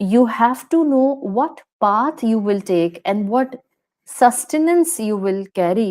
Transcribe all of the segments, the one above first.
you have to know what path you will take and what sustenance you will carry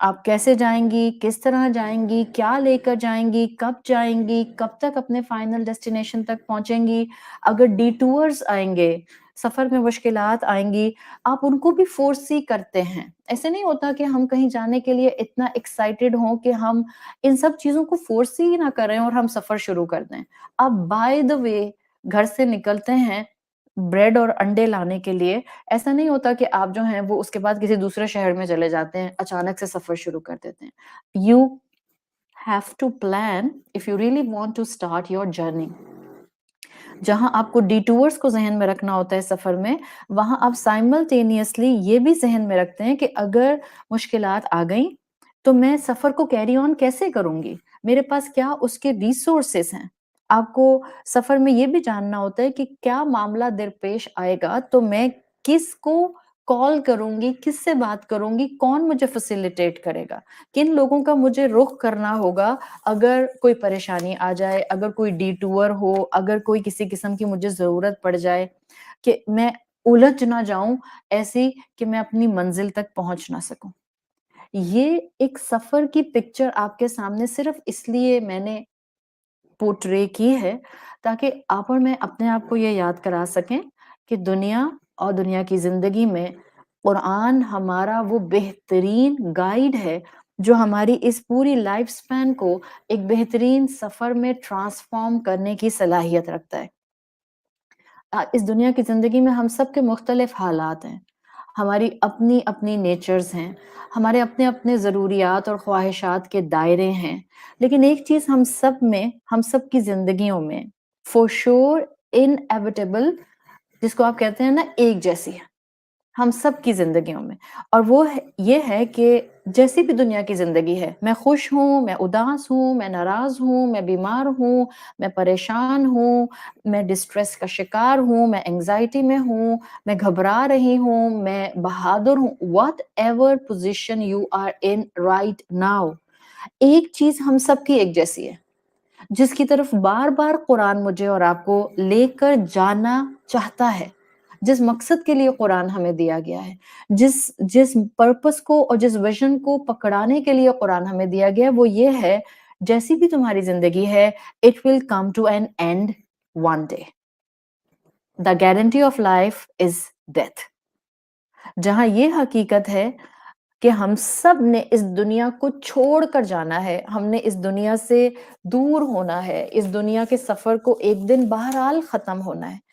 آپ کیسے جائیں گی، کس طرح جائیں گی، کیا لے کر جائیں گی، کب تک اپنے فائنل ڈیسٹینیشن تک پہنچیں گی. اگر ڈیٹورز آئیں گے، سفر میں مشکلات آئیں گی، آپ ان کو بھی فورسی کرتے ہیں. ایسے نہیں ہوتا کہ ہم کہیں جانے کے لیے اتنا ایکسائٹیڈ ہوں کہ ہم ان سب چیزوں کو فورس ہی نہ کریں اور ہم سفر شروع کر دیں. آپ بائی دا وے گھر سے نکلتے ہیں بریڈ اور انڈے لانے کے لیے، ایسا نہیں ہوتا کہ آپ جو ہیں وہ اس کے بعد کسی دوسرے شہر میں چلے جاتے ہیں، اچانک سے سفر شروع کر دیتے ہیں. You have to plan if you really want to start your journey. جہاں آپ کو ڈیٹورز کو ذہن میں رکھنا ہوتا ہے سفر میں، وہاں آپ سائملٹینیسلی یہ بھی ذہن میں رکھتے ہیں کہ اگر مشکلات آ گئیں تو میں سفر کو کیری آن کیسے کروں گی، میرے پاس کیا اس کے ریسورسز ہیں. آپ کو سفر میں یہ بھی جاننا ہوتا ہے کہ کیا معاملہ درپیش آئے گا تو میں کس کو کال کروں گی، کس سے بات کروں گی، کون مجھے فیسیلیٹیٹ کرے گا، کن لوگوں کا مجھے رخ کرنا ہوگا اگر کوئی پریشانی آ جائے، اگر کوئی ڈیٹور ہو، اگر کوئی کسی قسم کی مجھے ضرورت پڑ جائے کہ میں الجھ نہ جاؤں ایسی کہ میں اپنی منزل تک پہنچ نہ سکوں. یہ ایک سفر کی پکچر آپ کے سامنے صرف اس لیے میں نے پورٹرے کی ہے تاکہ آپ اور میں اپنے آپ کو یہ یاد کرا سکیں کہ دنیا اور دنیا کی زندگی میں قرآن ہمارا وہ بہترین گائیڈ ہے جو ہماری اس پوری لائف سپین کو ایک بہترین سفر میں ٹرانسفارم کرنے کی صلاحیت رکھتا ہے. اس دنیا کی زندگی میں ہم سب کے مختلف حالات ہیں، ہماری اپنی اپنی نیچرز ہیں، ہمارے اپنے اپنے ضروریات اور خواہشات کے دائرے ہیں، لیکن ایک چیز ہم سب کی زندگیوں میں فور شور انیویٹیبل، جس کو آپ کہتے ہیں نا ایک جیسی ہے ہم سب کی زندگیوں میں، اور وہ یہ ہے کہ جیسی بھی دنیا کی زندگی ہے، میں خوش ہوں، میں اداس ہوں، میں ناراض ہوں، میں بیمار ہوں، میں پریشان ہوں، میں ڈسٹریس کا شکار ہوں، میں انگزائٹی میں ہوں، میں گھبرا رہی ہوں، میں بہادر ہوں، whatever position you are in right now, ایک چیز ہم سب کی ایک جیسی ہے جس کی طرف بار بار قرآن مجھے اور آپ کو لے کر جانا چاہتا ہے. جس مقصد کے لیے قرآن ہمیں دیا گیا ہے، جس پرپس کو اور جس ویژن کو پکڑانے کے لیے قرآن ہمیں دیا گیا ہے، وہ یہ ہے جیسی بھی تمہاری زندگی ہے it will come to an end one day. The guarantee of life is death. جہاں یہ حقیقت ہے کہ ہم سب نے اس دنیا کو چھوڑ کر جانا ہے، ہم نے اس دنیا سے دور ہونا ہے، اس دنیا کے سفر کو ایک دن بہرحال ختم ہونا ہے،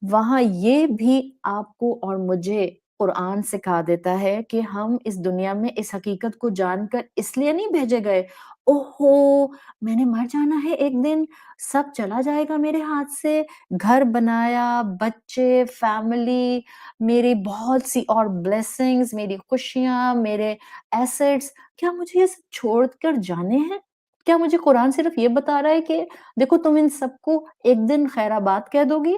وہاں یہ بھی آپ کو اور مجھے قرآن سکھا دیتا ہے کہ ہم اس دنیا میں اس حقیقت کو جان کر اس لیے نہیں بھیجے گئے، اوہو میں نے مر جانا ہے ایک دن، سب چلا جائے گا میرے ہاتھ سے، گھر بنایا، بچے، فیملی، میری بہت سی اور بلیسنگز، میری خوشیاں، میرے ایسٹس، کیا مجھے یہ سب چھوڑ کر جانے ہیں؟ کیا مجھے قرآن صرف یہ بتا رہا ہے کہ دیکھو تم ان سب کو ایک دن خیر آباد کہہ دو گی،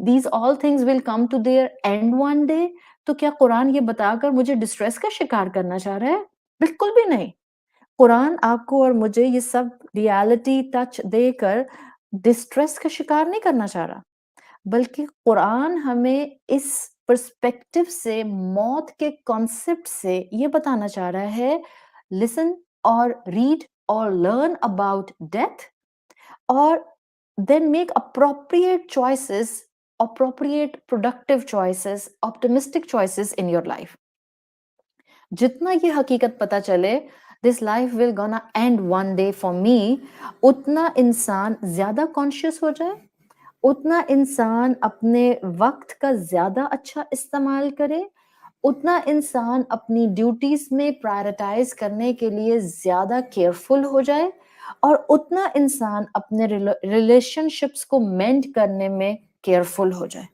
these all things will come to their end one day؟ تو کیا قرآن یہ بتا کر مجھے ڈسٹریس کا شکار کرنا چاہ رہا ہے؟ بالکل بھی نہیں. قرآن آپ کو اور مجھے یہ سب ریالٹی ٹچ دے کر ڈسٹریس کا شکار نہیں کرنا چاہ رہا، بلکہ قرآن ہمیں اس پرسپیکٹو سے، موت کے کانسیپٹ سے یہ بتانا چاہ رہا ہے لسن اور ریڈ اور لرن اباؤٹ ڈیتھ اور then make appropriate choices, appropriate productive choices, optimistic choices in your life. جتنا یہ حقیقت پتا چلے this life will gonna end one day for me، اتنا انسان زیادہ کانشیس ہو جائے، اتنا انسان اپنے وقت کا زیادہ اچھا استعمال کرے، اتنا انسان اپنی ڈیوٹیز میں پرائرٹائز کرنے کے لیے زیادہ کیئرفل ہو جائے، اور اتنا انسان اپنے ریلیشن شپس کو مینڈ کرنے میں کیئرفل ہو جائے.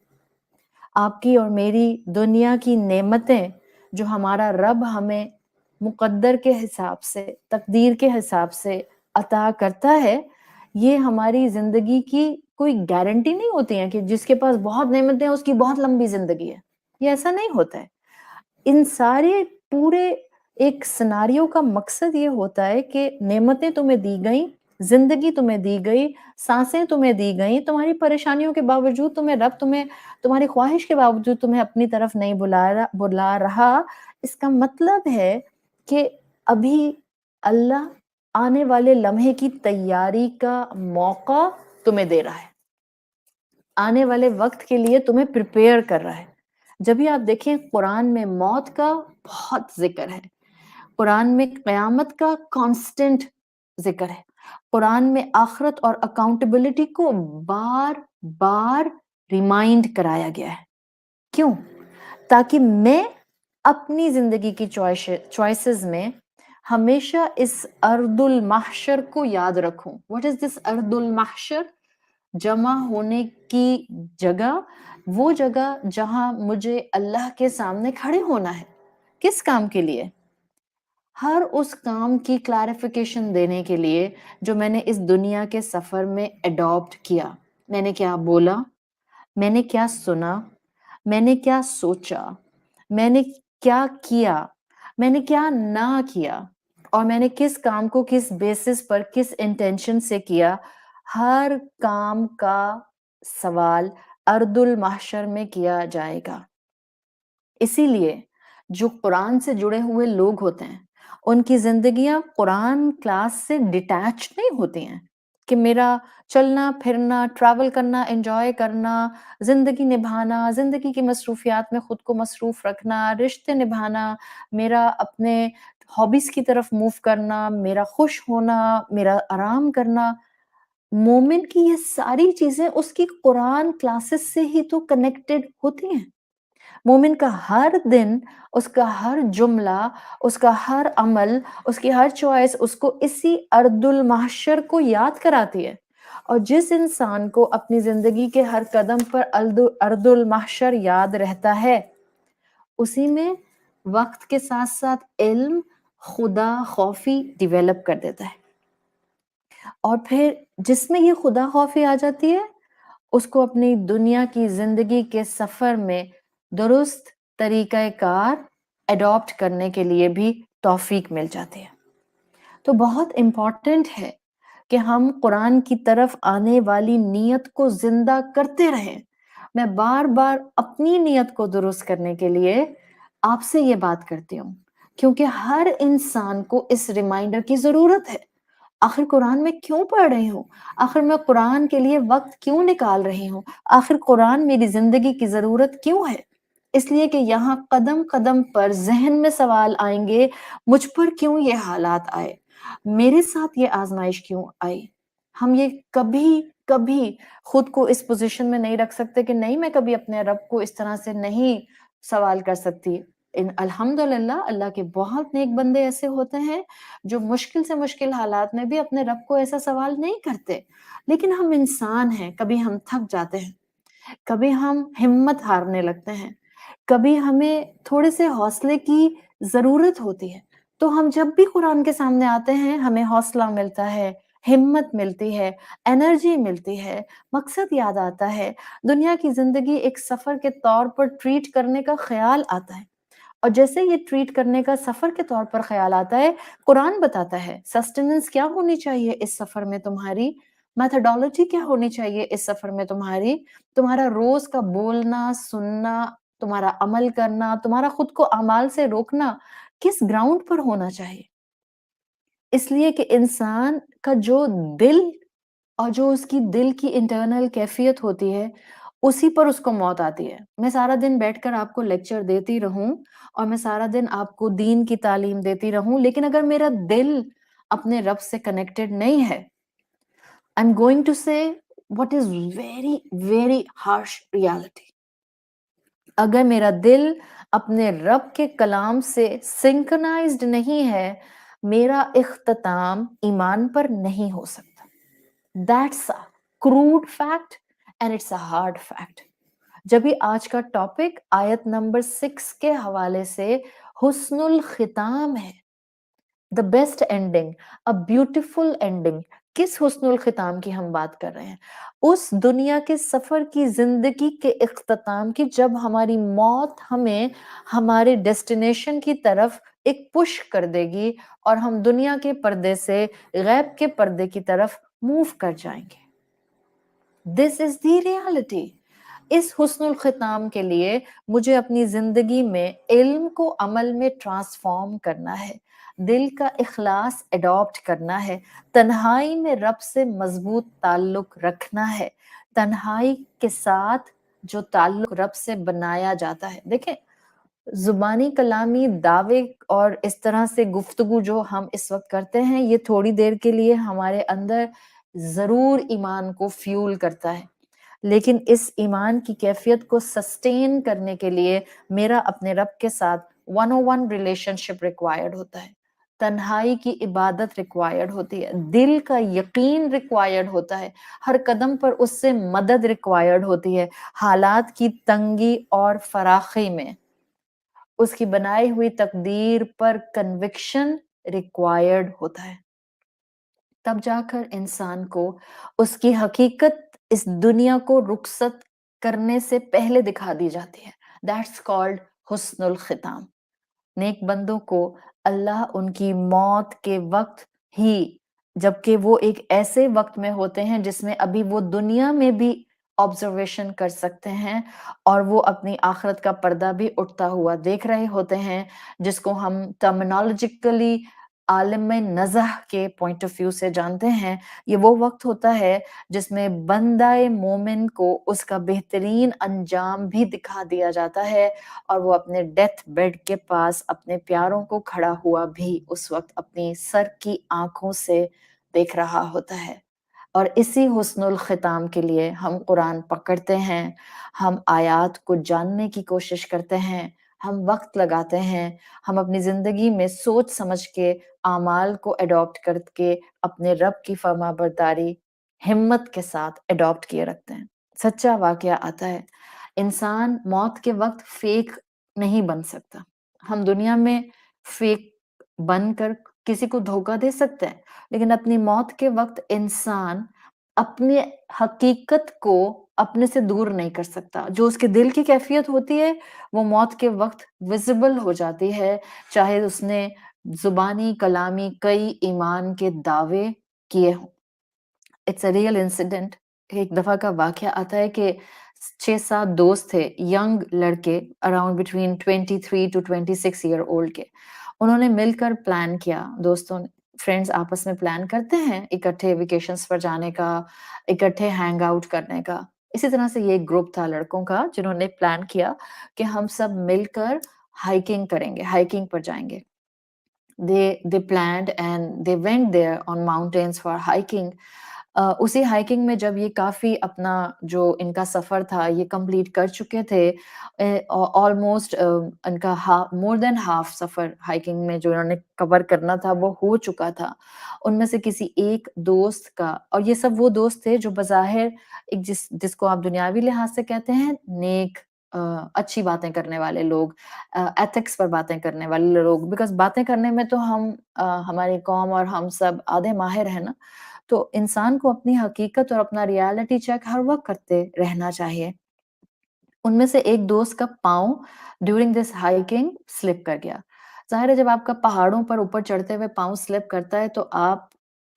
آپ کی اور میری دنیا کی نعمتیں جو ہمارا رب ہمیں مقدر کے حساب سے، تقدیر کے حساب سے عطا کرتا ہے، یہ ہماری زندگی کی کوئی گارنٹی نہیں ہوتی ہیں کہ جس کے پاس بہت نعمتیں ہیں اس کی بہت لمبی زندگی ہے. یہ ایسا نہیں ہوتا ہے. ان سارے پورے ایک سناریو کا مقصد یہ ہوتا ہے کہ نعمتیں تمہیں دی گئیں، زندگی تمہیں دی گئی، سانسیں تمہیں دی گئیں، تمہاری پریشانیوں کے باوجود تمہاری خواہش کے باوجود تمہیں اپنی طرف نہیں بلا رہا. اس کا مطلب ہے کہ ابھی اللہ آنے والے لمحے کی تیاری کا موقع تمہیں دے رہا ہے، آنے والے وقت کے لیے تمہیں پریپیئر کر رہا ہے. جب بھی آپ دیکھیں قرآن میں موت کا بہت ذکر ہے، قرآن میں قیامت کا کانسٹنٹ ذکر ہے، قرآن میں آخرت اور اکاؤنٹیبلٹی کو بار بار ریمائنڈ کرایا گیا ہے. کیوں؟ تاکہ میں اپنی زندگی کی چوائسز میں ہمیشہ اس ارض المحشر کو یاد رکھوں. واٹ از دس ارض المحشر؟ جمع ہونے کی جگہ، وہ جگہ جہاں مجھے اللہ کے سامنے کھڑے ہونا ہے. کس کام کے لیے؟ ہر اس کام کی کلیریفیکیشن دینے کے لیے جو میں نے اس دنیا کے سفر میں اڈاپٹ کیا. میں نے کیا بولا، میں نے کیا سنا، میں نے کیا سوچا، میں نے کیا کیا، میں نے کیا نہ کیا، اور میں نے کس کام کو کس بیسس پر کس انٹینشن سے کیا. ہر کام کا سوال ارض المحشر میں کیا جائے گا. اسی لیے جو قرآن سے جڑے ہوئے لوگ ہوتے ہیں ان کی زندگیاں قرآن کلاس سے ڈیٹیچ نہیں ہوتی ہیں کہ میرا چلنا پھرنا، ٹریول کرنا، انجوائے کرنا، زندگی نبھانا، زندگی کی مصروفیات میں خود کو مصروف رکھنا، رشتے نبھانا، میرا اپنے ہابیز کی طرف موو کرنا، میرا خوش ہونا، میرا آرام کرنا. مومن کی یہ ساری چیزیں اس کی قرآن کلاسز سے ہی تو کنیکٹڈ ہوتی ہیں. مومن کا ہر دن، اس کا ہر جملہ، اس کا ہر عمل، اس کی ہر چوائس اس کو اسی ارض المحشر کو یاد کراتی ہے. اور جس انسان کو اپنی زندگی کے ہر قدم پر ارض المحشر یاد رہتا ہے، اسی میں وقت کے ساتھ ساتھ علم، خدا خوفی ڈیولپ کر دیتا ہے. اور پھر جس میں یہ خدا خوفی آ جاتی ہے اس کو اپنی دنیا کی زندگی کے سفر میں درست طریقہ کار اڈاپٹ کرنے کے لیے بھی توفیق مل جاتی ہے. تو بہت امپورٹنٹ ہے کہ ہم قرآن کی طرف آنے والی نیت کو زندہ کرتے رہیں. میں بار بار اپنی نیت کو درست کرنے کے لیے آپ سے یہ بات کرتی ہوں کیونکہ ہر انسان کو اس ریمائنڈر کی ضرورت ہے. آخر قرآن میں کیوں پڑھ رہی ہوں؟ آخر میں قرآن کے لیے وقت کیوں نکال رہی ہوں؟ آخر قرآن میری زندگی کی ضرورت کیوں ہے؟ اس لیے کہ یہاں قدم قدم پر ذہن میں سوال آئیں گے، مجھ پر کیوں یہ حالات آئے، میرے ساتھ یہ آزمائش کیوں آئی. ہم یہ کبھی کبھی خود کو اس پوزیشن میں نہیں رکھ سکتے کہ نہیں میں کبھی اپنے رب کو اس طرح سے نہیں سوال کر سکتی. الحمدللہ اللہ کے بہت نیک بندے ایسے ہوتے ہیں جو مشکل سے مشکل حالات میں بھی اپنے رب کو ایسا سوال نہیں کرتے. لیکن ہم انسان ہیں، کبھی ہم تھک جاتے ہیں، کبھی ہم ہمت ہارنے لگتے ہیں، کبھی ہمیں تھوڑے سے حوصلے کی ضرورت ہوتی ہے. تو ہم جب بھی قرآن کے سامنے آتے ہیں ہمیں حوصلہ ملتا ہے، ہمت ملتی ہے، انرجی ملتی ہے، مقصد یاد آتا ہے، دنیا کی زندگی ایک سفر کے طور پر ٹریٹ کرنے کا خیال آتا ہے. اور جیسے یہ ٹریٹ کرنے کا سفر کے طور پر خیال آتا ہے، قرآن بتاتا ہے سسٹیننس کیا ہونی چاہیے اس سفر میں تمہاری، میتھڈالوجی کیا ہونی چاہیے اس سفر میں تمہاری، تمہارا روز کا بولنا، سننا، تمہارا عمل کرنا، تمہارا خود کو اعمال سے روکنا کس گراؤنڈ پر ہونا چاہیے. اس لیے کہ انسان کا جو دل اور جو اس کی دل کی انٹرنل کیفیت ہوتی ہے اسی پر اس کو موت آتی ہے. میں سارا دن بیٹھ کر آپ کو لیکچر دیتی رہوں اور میں سارا دن آپ کو دین کی تعلیم دیتی رہوں، لیکن اگر میرا دل اپنے رب سے کنیکٹڈ نہیں ہے، I'm going to say what is very very harsh reality. اگر میرا دل اپنے رب کے کلام سے سنکرنائزڈ نہیں ہے، میرا اختتام ایمان پر نہیں ہو سکتا. That's a crude fact and it's a hard fact. جبھی آج کا ٹاپک آیت نمبر 6 کے حوالے سے حسن الختام ہے. The best ending, a beautiful ending. کس حسن الختام کی ہم بات کر رہے ہیں؟ اس دنیا کے سفر کی زندگی کے اختتام کی، جب ہماری موت ہمیں ہمارے ڈیسٹینیشن کی طرف ایک پش کر دے گی اور ہم دنیا کے پردے سے غیب کے پردے کی طرف موو کر جائیں گے. This is the reality. اس حسن الختام کے لیے مجھے اپنی زندگی میں علم کو عمل میں ٹرانسفارم کرنا ہے، دل کا اخلاص اڈاپٹ کرنا ہے، تنہائی میں رب سے مضبوط تعلق رکھنا ہے، تنہائی کے ساتھ جو تعلق رب سے بنایا جاتا ہے. دیکھیں زبانی کلامی دعوے اور اس طرح سے گفتگو جو ہم اس وقت کرتے ہیں، یہ تھوڑی دیر کے لیے ہمارے اندر ضرور ایمان کو فیول کرتا ہے، لیکن اس ایمان کی کیفیت کو سسٹین کرنے کے لیے میرا اپنے رب کے ساتھ 101 ریلیشن شپ ریکوائرڈ ہوتا ہے، تنہائی کی عبادت ریکوائرڈ ہوتی ہے، دل کا یقین ریکوائرڈ ہوتا ہے، ہر قدم پر اس سے مدد ریکوائرڈ ہوتی ہے، حالات کی تنگی اور فراخی میں اس کی بنائی ہوئی تقدیر پر کنوکشن ریکوائرڈ ہوتا ہے. تب جا کر انسان کو اس کی حقیقت اس دنیا کو رخصت کرنے سے پہلے دکھا دی جاتی ہے. That's called حسن الختام. نیک بندوں کو اللہ ان کی موت کے وقت ہی، جبکہ وہ ایک ایسے وقت میں ہوتے ہیں جس میں ابھی وہ دنیا میں بھی آبزرویشن کر سکتے ہیں اور وہ اپنی آخرت کا پردہ بھی اٹھتا ہوا دیکھ رہے ہوتے ہیں، جس کو ہم ٹرمینالوجیکلی عالم نزح کے پوائنٹ آف ویو سے جانتے ہیں. یہ وہ وقت ہوتا ہے جس میں بندہ مومن کو اس کا بہترین انجام بھی دکھا دیا جاتا ہے، اور وہ اپنے ڈیتھ بیڈ کے پاس اپنے پیاروں کو کھڑا ہوا بھی اس وقت اپنی سر کی آنکھوں سے دیکھ رہا ہوتا ہے. اور اسی حسن الختام کے لیے ہم قرآن پکڑتے ہیں، ہم آیات کو جاننے کی کوشش کرتے ہیں، ہم وقت لگاتے ہیں، ہم اپنی زندگی میں سوچ سمجھ کے اعمال کو اڈاپٹ کر کے اپنے رب کی فرما برداری ہمت کے ساتھ اڈاپٹ کیے رکھتے ہیں. سچا واقعہ آتا ہے، انسان موت کے وقت فیک نہیں بن سکتا. ہم دنیا میں فیک بن کر کسی کو دھوکہ دے سکتے ہیں، لیکن اپنی موت کے وقت انسان اپنے حقیقت کو اپنے سے دور نہیں کر سکتا. جو اس کے دل کی کیفیت ہوتی ہے وہ موت کے وقت ویزیبل ہو جاتی ہے، چاہے اس نے زبانی کلامی کئی ایمان کے دعوے کیے ہوں. It's a real incident. ایک دفعہ کا واقعہ آتا ہے کہ 6-7 دوست تھے، ینگ لڑکے around between 23 to 26 year old کے. انہوں نے مل کر پلان کیا، دوستوں نے فرینڈز آپس میں پلان کرتے ہیں اکٹھے ویکیشنز پر جانے کا، اکٹھے ہینگ آؤٹ کرنے کا. اسی طرح سے یہ ایک گروپ تھا لڑکوں کا جنہوں نے پلان کیا کہ ہم سب مل کر ہائکنگ کریں گے، ہائکنگ پر جائیں گے. they planned and they went there on mountains for hiking. اسی ہائکنگ میں جب یہ کافی اپنا جو ان کا سفر تھا یہ کمپلیٹ کر چکے تھے، آلموسٹ ان کا مور دین ہاف سفر ہائکنگ میں جو انہوں نے کور کرنا تھا وہ ہو چکا تھا. ان میں سے کسی ایک دوست کا، اور یہ سب وہ دوست تھے جو بظاہر ایک جس کو آپ دنیاوی لحاظ سے کہتے ہیں نیک، اچھی باتیں کرنے والے لوگ، ایتھکس پر باتیں کرنے والے لوگ، بیکاز باتیں کرنے میں تو ہم ہماری قوم اور ہم سب آدھے ماہر ہیں نا. تو انسان کو اپنی حقیقت اور اپنا ریالٹی چیک ہر وقت کرتے رہنا چاہیے. ان میں سے ایک دوست کا پاؤں ڈیورنگ دس ہائکنگ سلپ کر گیا. ظاہر ہے جب آپ کا پہاڑوں پر اوپر چڑھتے ہوئے پاؤں سلپ کرتا ہے تو آپ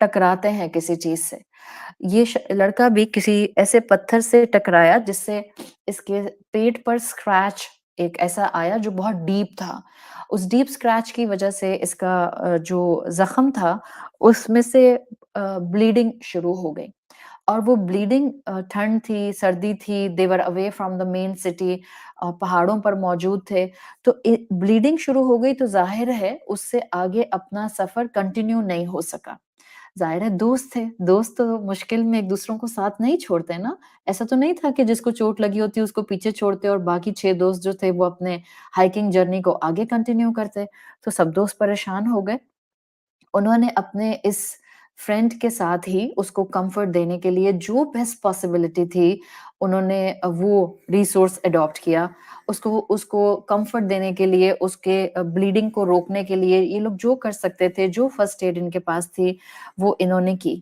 ٹکراتے ہیں کسی چیز سے. یہ لڑکا بھی کسی ایسے پتھر سے ٹکرایا جس سے اس کے پیٹ پر اسکریچ ایک ایسا آیا جو بہت ڈیپ تھا. اس ڈیپ اسکریچ کی وجہ سے اس کا جو زخم تھا اس میں سے بلیڈنگ شروع ہو گئی. اور وہ بلیڈنگ، ٹھنڈ تھی، سردی تھی، they were away from the main city، پہاڑوں پر موجود تھے، تو بلیڈنگ شروع ہو گئی تو ظاہر ہے اس سے آگے اپنا سفر کنٹینیو نہیں ہو سکا. ظاہر ہے دوست تھے، دوست تو مشکل میں ایک دوسروں کو ساتھ نہیں چھوڑتے نا. ایسا تو نہیں تھا کہ جس کو چوٹ لگی ہوتی اس کو پیچھے چھوڑتے اور باقی 6 دوست جو تھے وہ اپنے ہائکنگ جرنی کو آگے کنٹینیو کرتے. تو سب دوست پریشان ہو گئے. انہوں نے اپنے اس فرینڈ کے ساتھ ہی اس کو کمفرٹ دینے کے لیے جو بیسٹ پاسبلٹی تھی انہوں نے وہ ریسورس اڈاپٹ کیا. اس کو کمفرٹ دینے کے لیے، اس کے بلیڈنگ کو روکنے کے لیے یہ لوگ جو کر سکتے تھے، جو فرسٹ ایڈ ان کے پاس تھی وہ انہوں نے کی.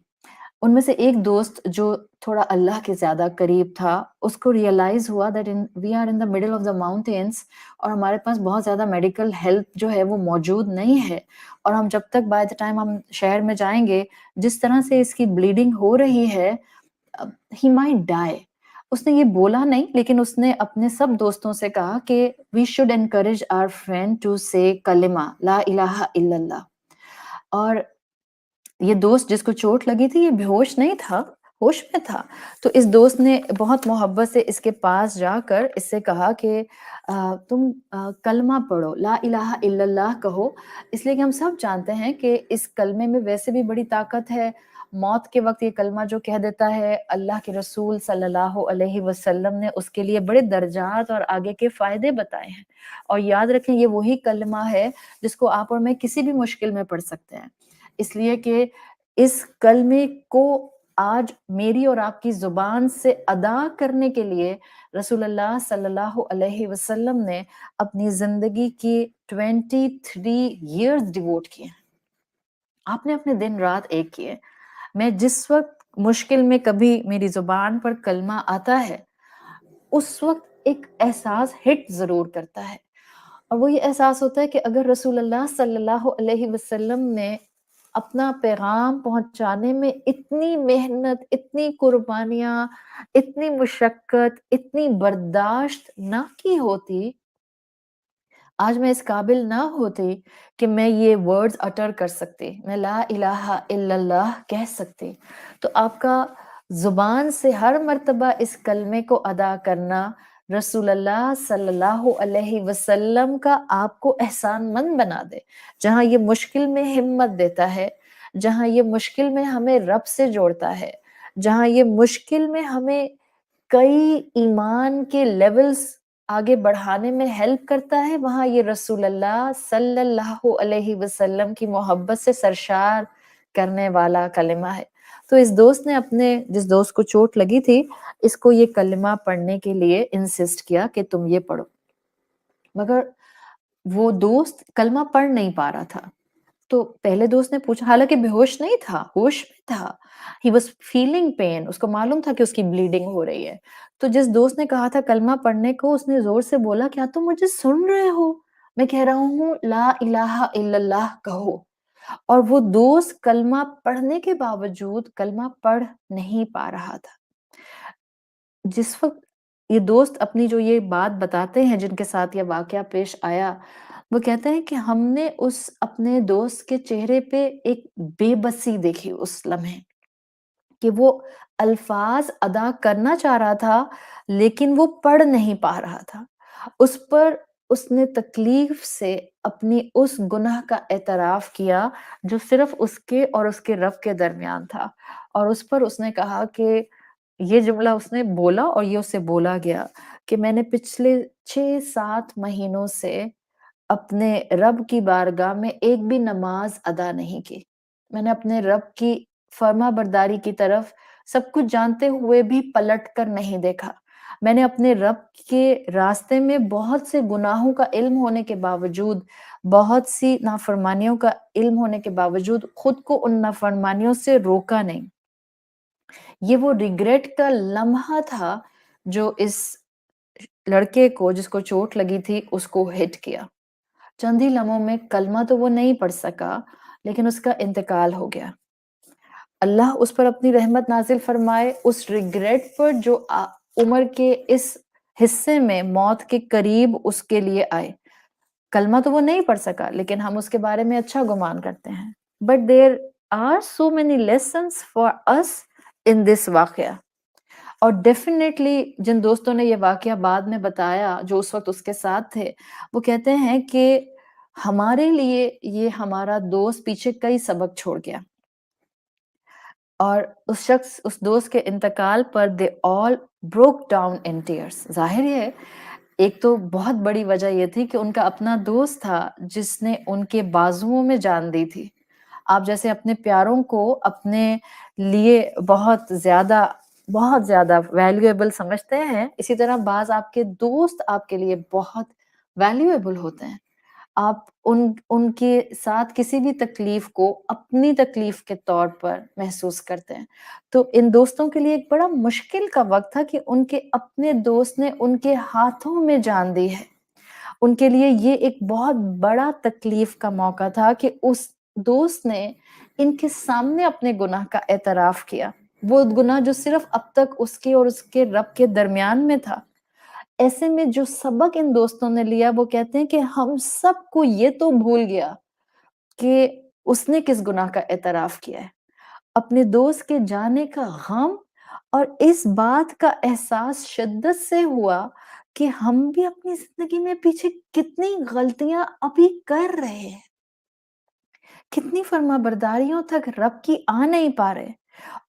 ان میں سے ایک دوست جو تھوڑا اللہ کے زیادہ قریب تھا اس کو ریئلائز ہوا that we are in the middle of the mountains اور ہمارے پاس بہت زیادہ میڈیکل ہیلپ جو ہے وہ موجود نہیں ہے، اور ہم جب تک بائی دا ٹائم ہم شہر میں جائیں گے جس طرح سے اس کی بلیڈنگ ہو رہی ہے ہی مائٹ ڈائی. اس نے یہ بولا نہیں لیکن اس نے اپنے سب دوستوں سے کہا کہ we should encourage our friend to say کلمہ لا الہ الا اللہ. اور یہ دوست جس کو چوٹ لگی تھی یہ بے ہوش نہیں تھا، ہوش میں تھا. تو اس دوست نے بہت محبت سے اس کے پاس جا کر اس سے کہا کہ تم کلمہ پڑھو، لا الہ الا اللہ کہو، اس لیے کہ ہم سب جانتے ہیں کہ اس کلمے میں ویسے بھی بڑی طاقت ہے. موت کے وقت یہ کلمہ جو کہہ دیتا ہے، اللہ کے رسول صلی اللہ علیہ وسلم نے اس کے لیے بڑے درجات اور آگے کے فائدے بتائے ہیں. اور یاد رکھیں یہ وہی کلمہ ہے جس کو آپ اور میں کسی بھی مشکل میں پڑھ سکتے ہیں، اس لیے کہ اس کلمے کو آج میری اور آپ کی زبان سے ادا کرنے کے لیے رسول اللہ صلی اللہ علیہ وسلم نے اپنی زندگی کی 23 years ڈیووٹ کیے. آپ نے اپنے دن رات ایک کیے. میں جس وقت مشکل میں کبھی میری زبان پر کلمہ آتا ہے اس وقت ایک احساس ہٹ ضرور کرتا ہے، اور وہ یہ احساس ہوتا ہے کہ اگر رسول اللہ صلی اللہ علیہ وسلم نے اپنا پیغام پہنچانے میں اتنی محنت، اتنی قربانیاں، اتنی مشقت، اتنی برداشت نہ کی ہوتی، آج میں اس قابل نہ ہوتی کہ میں یہ ورڈز اٹر کر سکتی، میں لا الہ الا اللہ کہہ سکتی. تو آپ کا زبان سے ہر مرتبہ اس کلمے کو ادا کرنا رسول اللہ صلی اللہ علیہ وسلم کا آپ کو احسان مند بنا دے. جہاں یہ مشکل میں ہمت دیتا ہے، جہاں یہ مشکل میں ہمیں رب سے جوڑتا ہے، جہاں یہ مشکل میں ہمیں کئی ایمان کے لیولز آگے بڑھانے میں ہیلپ کرتا ہے، وہاں یہ رسول اللہ صلی اللہ علیہ وسلم کی محبت سے سرشار کرنے والا کلمہ ہے. تو اس دوست نے جس دوست کو چوٹ لگی تھی اس کو یہ کلمہ پڑھنے کے لیے انسسٹ کیا کہ تم یہ پڑھو، مگر وہ دوست کلمہ پڑھ نہیں پا رہا تھا. تو پہلے دوست نے پوچھا، حالانکہ بے ہوش نہیں تھا، ہوش میں تھا. ہی واز فیلنگ پین، اس کو معلوم تھا کہ اس کی بلیڈنگ ہو رہی ہے. تو جس دوست نے کہا تھا کلمہ پڑھنے کو، اس نے زور سے بولا، کیا تم مجھے سن رہے ہو؟ میں کہہ رہا ہوں لا الہ الا اللہ کہو. اور وہ دوست کلمہ پڑھنے کے باوجود کلمہ پڑھ نہیں پا رہا تھا. جس وقت یہ دوست اپنی جو یہ بات بتاتے ہیں جن کے ساتھ یہ واقعہ پیش آیا، وہ کہتے ہیں کہ ہم نے اس اپنے دوست کے چہرے پہ ایک بے بسی دیکھی اس لمحے، کہ وہ الفاظ ادا کرنا چاہ رہا تھا لیکن وہ پڑھ نہیں پا رہا تھا. اس پر اس نے تکلیف سے اپنی اس گناہ کا اعتراف کیا جو صرف اس کے اور اس کے رب کے درمیان تھا، اور اس پر اس نے کہا کہ یہ جملہ اس نے بولا اور یہ اس سے بولا گیا کہ میں نے پچھلے 6-7 مہینوں سے اپنے رب کی بارگاہ میں ایک بھی نماز ادا نہیں کی. میں نے اپنے رب کی فرما برداری کی طرف سب کچھ جانتے ہوئے بھی پلٹ کر نہیں دیکھا. میں نے اپنے رب کے راستے میں بہت سے گناہوں کا علم ہونے کے باوجود، بہت سی نافرمانیوں کا علم ہونے کے باوجود خود کو ان نافرمانیوں سے روکا نہیں. یہ وہ ریگریٹ کا لمحہ تھا جو اس لڑکے کو جس کو چوٹ لگی تھی اس کو ہٹ کیا. چند ہی لمحوں میں کلمہ تو وہ نہیں پڑھ سکا لیکن اس کا انتقال ہو گیا. اللہ اس پر اپنی رحمت نازل فرمائے. اس ریگریٹ پر جو عمر کے اس حصے میں موت کے قریب اس کے لیے آئے. کلمہ تو وہ نہیں پڑھ سکا لیکن ہم اس کے بارے میں اچھا گمان کرتے ہیں. But there are so many lessons for us in this واقعہ. اور ڈیفینیٹلی جن دوستوں نے یہ واقعہ بعد میں بتایا جو اس وقت اس کے ساتھ تھے، وہ کہتے ہیں کہ ہمارے لیے یہ ہمارا دوست پیچھے کئی سبق چھوڑ گیا. اور اس دوست کے انتقال پر they all broke down in tears. ظاہر ہے ایک تو بہت بڑی وجہ یہ تھی کہ ان کا اپنا دوست تھا جس نے ان کے بازوؤں میں جان دی تھی. آپ جیسے اپنے پیاروں کو اپنے لیے بہت زیادہ ویلیویبل سمجھتے ہیں، اسی طرح بعض آپ کے دوست آپ کے لیے بہت ویلیویبل ہوتے ہیں. آپ ان کے ساتھ کسی بھی تکلیف کو اپنی تکلیف کے طور پر محسوس کرتے ہیں. تو ان دوستوں کے لیے ایک بڑا مشکل کا وقت تھا کہ ان کے اپنے دوست نے ان کے ہاتھوں میں جان دی ہے. ان کے لیے یہ ایک بہت بڑا تکلیف کا موقع تھا کہ اس دوست نے ان کے سامنے اپنے گناہ کا اعتراف کیا، وہ گناہ جو صرف اب تک اس کے اور اس کے رب کے درمیان میں تھا. ایسے میں جو سبق ان دوستوں نے لیا وہ کہتے ہیں کہ ہم سب کو یہ تو بھول گیا کہ اس نے کس گناہ کا اعتراف کیا ہے، اپنے دوست کے جانے کا غم اور اس بات کا احساس شدت سے ہوا کہ ہم بھی اپنی زندگی میں پیچھے کتنی غلطیاں ابھی کر رہے ہیں، کتنی فرما برداریوں تک رب کی آ نہیں پا رہے،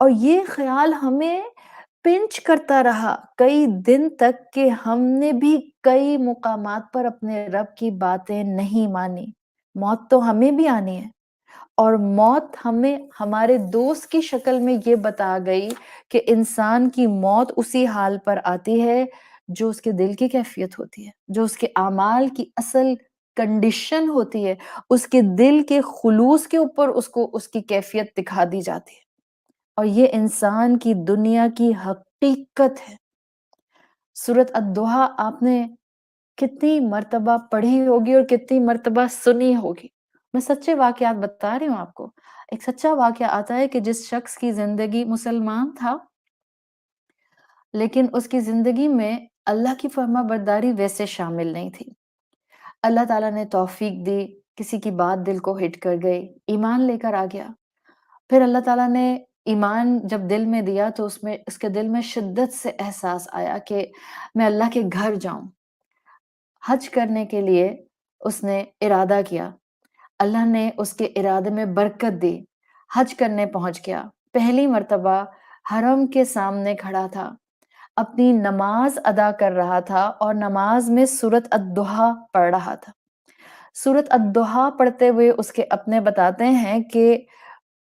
اور یہ خیال ہمیں پنچ کرتا رہا کئی دن تک کہ ہم نے بھی کئی مقامات پر اپنے رب کی باتیں نہیں مانی۔ موت تو ہمیں بھی آنی ہے، اور موت ہمیں ہمارے دوست کی شکل میں یہ بتا گئی کہ انسان کی موت اسی حال پر آتی ہے جو اس کے دل کی کیفیت ہوتی ہے، جو اس کے اعمال کی اصل کنڈیشن ہوتی ہے، اس کے دل کے خلوص کے اوپر اس کو اس کی کیفیت دکھا دی جاتی ہے، اور یہ انسان کی دنیا کی حقیقت ہے۔ سورۃ الضحیٰ آپ نے کتنی مرتبہ پڑھی ہوگی اور کتنی مرتبہ سنی ہوگی۔ میں سچے واقعات بتا رہی ہوں آپ کو۔ ایک سچا واقعہ آتا ہے کہ جس شخص کی زندگی مسلمان تھا، لیکن اس کی زندگی میں اللہ کی فرما برداری ویسے شامل نہیں تھی۔ اللہ تعالیٰ نے توفیق دی، کسی کی بات دل کو ہٹ کر گئی، ایمان لے کر آ گیا۔ پھر اللہ تعالیٰ نے ایمان جب دل میں دیا تو اس کے دل میں شدت سے احساس آیا کہ میں اللہ کے گھر جاؤں۔ حج کرنے کے لیے اس نے ارادہ کیا، اللہ نے اس کے ارادے میں برکت دی، حج کرنے پہنچ گیا، پہلی مرتبہ حرم کے سامنے کھڑا تھا، اپنی نماز ادا کر رہا تھا اور نماز میں سورۃ الضحیٰ پڑھ رہا تھا۔ سورۃ الضحیٰ پڑھتے ہوئے اس کے اپنے بتاتے ہیں کہ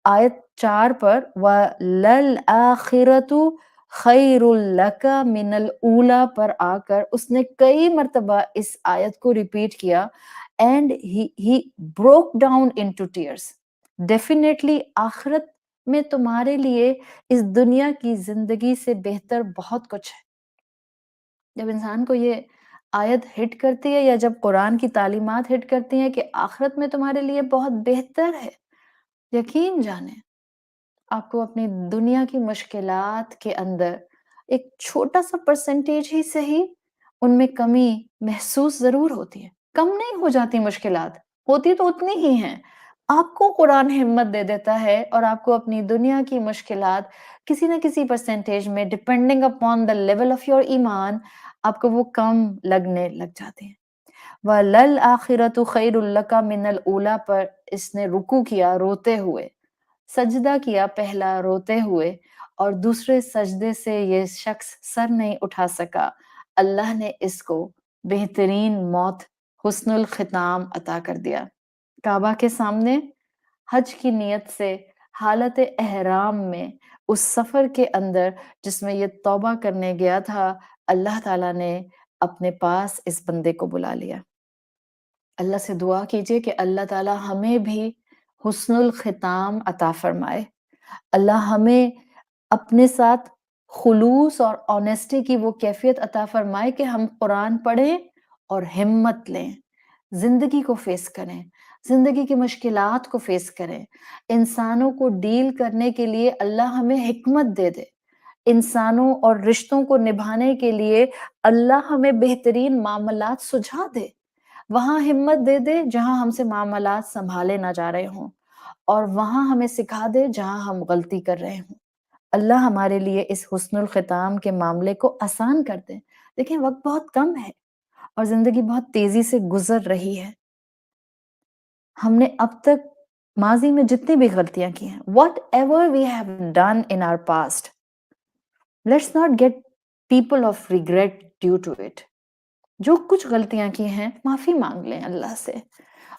آیت 4 پر وَلَلْآخِرَةُ خَيْرٌ لَكَ مِنَ الْأُولَى پر آ کر اس نے کئی مرتبہ اس آیت کو ریپیٹ کیا، and he broke down into tears. Definitely آخرت میں تمہارے لیے اس دنیا کی زندگی سے بہتر بہت کچھ ہے۔ جب انسان کو یہ آیت ہٹ کرتی ہے یا جب قرآن کی تعلیمات ہٹ کرتی ہیں کہ آخرت میں تمہارے لیے بہت بہتر ہے، یقین جانیں آپ کو اپنی دنیا کی مشکلات کے اندر ایک چھوٹا سا پرسنٹیج ہی صحیح ان میں کمی محسوس ضرور ہوتی ہے، کم نہیں ہو جاتی، مشکلات ہوتی تو اتنی ہی ہیں۔ آپ کو قرآن ہمت دے دیتا ہے اور آپ کو اپنی دنیا کی مشکلات کسی نہ کسی پرسنٹیج میں depending upon the level of your ایمان آپ کو وہ کم لگنے لگ جاتے ہیں۔ وَلَلْآخِرَةُ خَيْرٌ لَكَ مِنَ الْأُولَى پر اس نے رکوع کیا روتے ہوئے، سجدہ کیا پہلا روتے ہوئے، اور دوسرے سجدے سے یہ شخص سر نہیں اٹھا سکا۔ اللہ نے اس کو بہترین موت، حسن الختام عطا کر دیا۔ کعبہ کے سامنے حج کی نیت سے حالت احرام میں اس سفر کے اندر جس میں یہ توبہ کرنے گیا تھا، اللہ تعالیٰ نے اپنے پاس اس بندے کو بلا لیا۔ اللہ سے دعا کیجئے کہ اللہ تعالیٰ ہمیں بھی حسن الختام عطا فرمائے، اللہ ہمیں اپنے ساتھ خلوص اور آنیسٹی کی وہ کیفیت عطا فرمائے کہ ہم قرآن پڑھیں اور ہمت لیں، زندگی کو فیس کریں، زندگی کی مشکلات کو فیس کریں، انسانوں کو ڈیل کرنے کے لیے اللہ ہمیں حکمت دے دے، انسانوں اور رشتوں کو نبھانے کے لیے اللہ ہمیں بہترین معاملات سجھا دے، وہاں ہمت دے دے جہاں ہم سے معاملات سنبھالے نہ جا رہے ہوں، اور وہاں ہمیں سکھا دے جہاں ہم غلطی کر رہے ہوں۔ اللہ ہمارے لیے اس حسن الختام کے معاملے کو آسان کر دے۔ دیکھیں وقت بہت کم ہے اور زندگی بہت تیزی سے گزر رہی ہے۔ ہم نے اب تک ماضی میں جتنی بھی غلطیاں کی ہیں، whatever we have done in our past, let's not get people of regret due to it. جو کچھ غلطیاں کی ہیں معافی مانگ لیں اللہ سے،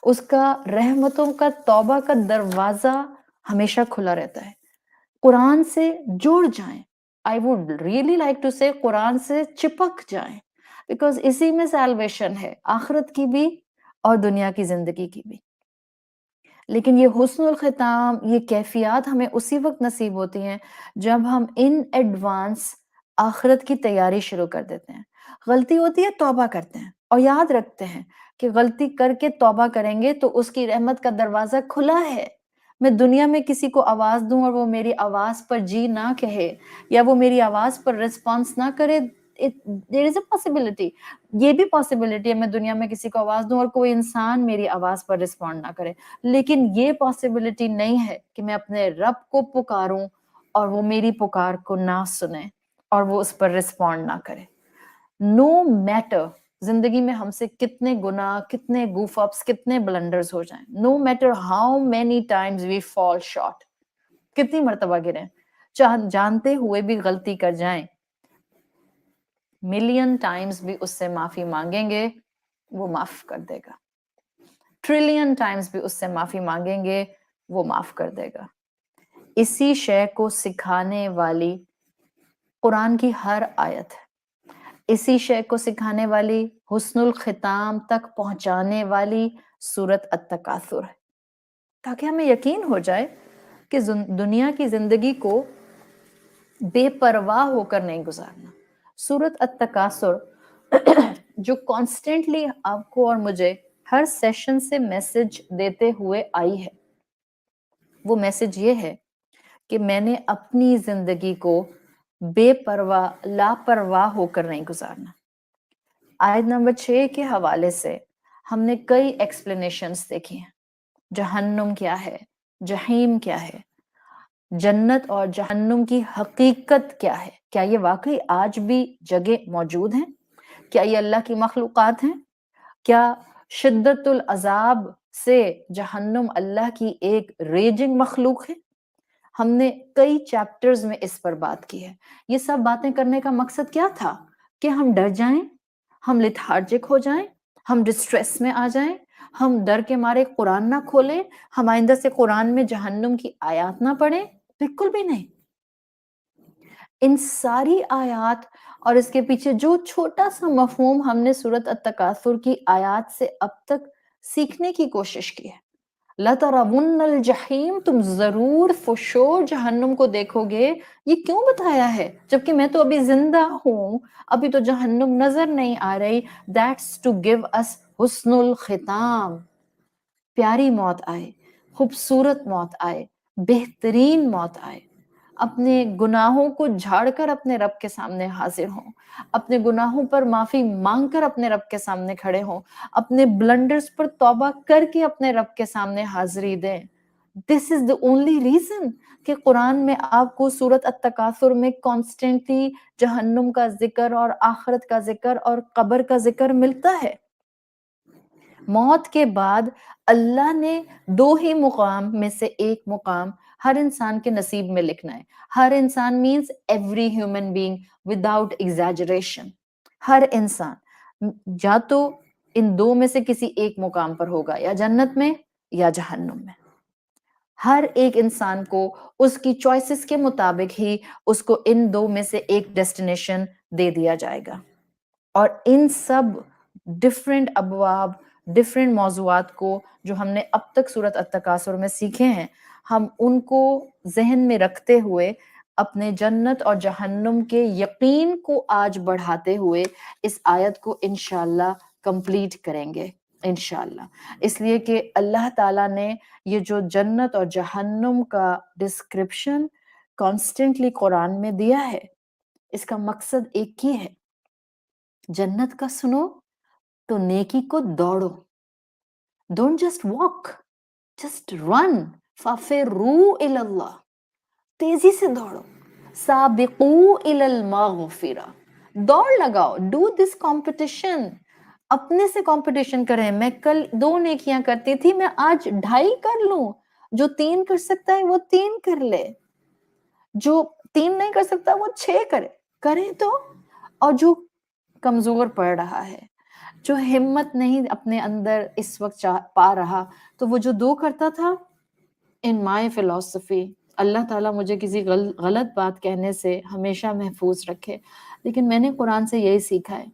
اس کا رحمتوں کا توبہ کا دروازہ ہمیشہ کھلا رہتا ہے۔ قرآن سے جڑ جائیں، I would really like to say قرآن سے چپک جائیں، بیکاز اسی میں سیلویشن ہے، آخرت کی بھی اور دنیا کی زندگی کی بھی۔ لیکن یہ حسن الختام، یہ کیفیات ہمیں اسی وقت نصیب ہوتی ہیں جب ہم ان ایڈوانس آخرت کی تیاری شروع کر دیتے ہیں۔ غلطی ہوتی ہے، توبہ کرتے ہیں اور یاد رکھتے ہیں کہ غلطی کر کے توبہ کریں گے تو اس کی رحمت کا دروازہ کھلا ہے۔ میں دنیا میں کسی کو آواز دوں اور وہ میری آواز پر جی نہ کہے یا وہ میری آواز پر ریسپانس نہ کرے، there is a possibility, یہ بھی possibility ہے میں دنیا میں کسی کو آواز دوں اور کوئی انسان میری آواز پر رسپونڈ نہ کرے، لیکن یہ possibility نہیں ہے کہ میں اپنے رب کو پکاروں اور وہ میری پکار کو نہ سنے اور وہ اس پر رسپونڈ نہ کرے. نو میٹر زندگی میں ہم سے کتنے گناہ، کتنے گوف اپس، کتنے بلنڈرز ہو جائیں، no matter how many times we fall short, کتنی مرتبہ گریں، جانتے ہوئے بھی غلطی کر جائیں، ملین ٹائمز بھی اس سے معافی مانگیں گے وہ معاف کر دے گا، ٹریلین ٹائمز بھی اس سے معافی مانگیں گے وہ معاف کر دے گا. اسی شے کو سکھانے والی قرآن کی ہر آیت ہے، اسی شے کو سکھانے والی، حسن الختام تک پہنچانے والی سورت التکاثر ہے، تاکہ ہمیں یقین ہو جائے کہ دنیا کی زندگی کو بے پرواہ ہو کر نہیں گزارنا. سورت التکاثر جو کانسٹنٹلی آپ کو اور مجھے ہر سیشن سے میسج دیتے ہوئے آئی ہے، وہ میسج یہ ہے کہ میں نے اپنی زندگی کو بے پرواہ، لاپرواہ ہو کر نہیں گزارنا. آیت نمبر 6 کے حوالے سے ہم نے کئی ایکسپلینیشنز دیکھی ہیں. جہنم کیا ہے، جہیم کیا ہے، جنت اور جہنم کی حقیقت کیا ہے، کیا یہ واقعی آج بھی جگہ موجود ہیں، کیا یہ اللہ کی مخلوقات ہیں، کیا شدت العذاب سے جہنم اللہ کی ایک ریجنگ مخلوق ہے. ہم نے کئی چیپٹرز میں اس پر بات کی ہے. یہ سب باتیں کرنے کا مقصد کیا تھا؟ کہ ہم ڈر جائیں، ہم لیتھارجک ہو جائیں، ہم ڈسٹریس میں آ جائیں، ہم ڈر کے مارے قرآن نہ کھولیں، ہم آئندہ سے قرآن میں جہنم کی آیات نہ پڑھیں. بالکل بھی نہیں. ان ساری آیات اور اس کے پیچھے جو چھوٹا سا مفہوم ہم نے سورت التکاثر کی آیات سے اب تک سیکھنے کی کوشش کی ہے. لَتَرَوُنَّ الْجَحِيمَ، تم ضرور فشور جہنم کو دیکھو گے. یہ کیوں بتایا ہے جبکہ میں تو ابھی زندہ ہوں، ابھی تو جہنم نظر نہیں آ رہی. That's to give us حسن الختام، پیاری موت آئے، خوبصورت موت آئے، بہترین موت آئے. اپنے گناہوں کو جھاڑ کر اپنے رب کے سامنے حاضر ہوں، اپنے گناہوں پر معافی مانگ کر اپنے رب کے سامنے کھڑے ہوں، اپنے بلنڈرز پر توبہ کر کے اپنے رب کے سامنے حاضری دیں. This is the only reason کہ قرآن میں آپ کو سورت التکاثر میں کانسٹنٹلی جہنم کا ذکر اور آخرت کا ذکر اور قبر کا ذکر ملتا ہے. موت کے بعد اللہ نے 2 ہی مقام میں سے ایک مقام ہر انسان کے نصیب میں لکھنا ہے. ہر انسان means every human being without exaggeration. ہر انسان یا تو ان 2 میں سے کسی ایک مقام پر ہوگا، یا جنت میں یا جہنم میں. ہر ایک انسان کو اس کی چوائسز کے مطابق ہی اس کو ان 2 میں سے ایک ڈیسٹینیشن دے دیا جائے گا. اور ان سب ڈفرینٹ ابواب، ڈفرینٹ موضوعات کو جو ہم نے اب تک سورت التکاثر میں سیکھے ہیں، ہم ان کو ذہن میں رکھتے ہوئے اپنے جنت اور جہنم کے یقین کو آج بڑھاتے ہوئے اس آیت کو انشاءاللہ کمپلیٹ کریں گے انشاءاللہ. اس لیے کہ اللہ تعالیٰ نے یہ جو جنت اور جہنم کا ڈسکرپشن کانسٹنٹلی قرآن میں دیا ہے، اس کا مقصد ایک ہی ہے. جنت کا سنو تو نیکی کو دوڑو. Don't just walk, just run. فَفِرُّوا إِلَى اللَّهِ، تیزی سے دوڑو. سَابِقُوا إِلَى الْمَغْفِرَةِ، دوڑ لگاؤ. Do this competition. اپنے سے کمپٹیشن کریں. میں کل 2 نیکیاں کرتی تھی، میں آج 2.5 کر لوں. جو 3 کر سکتا ہے وہ 3 کر لے، جو 3 نہیں کر سکتا وہ 6 کریں تو. اور جو کمزور پڑ رہا ہے، جو ہمت نہیں اپنے اندر اس وقت پا رہا، تو وہ جو 2 کرتا تھا، ان مائی فلسفی، اللہ تعالیٰ مجھے کسی غلط بات کہنے سے ہمیشہ محفوظ رکھے، لیکن میں نے قرآن سے یہی سیکھا ہے،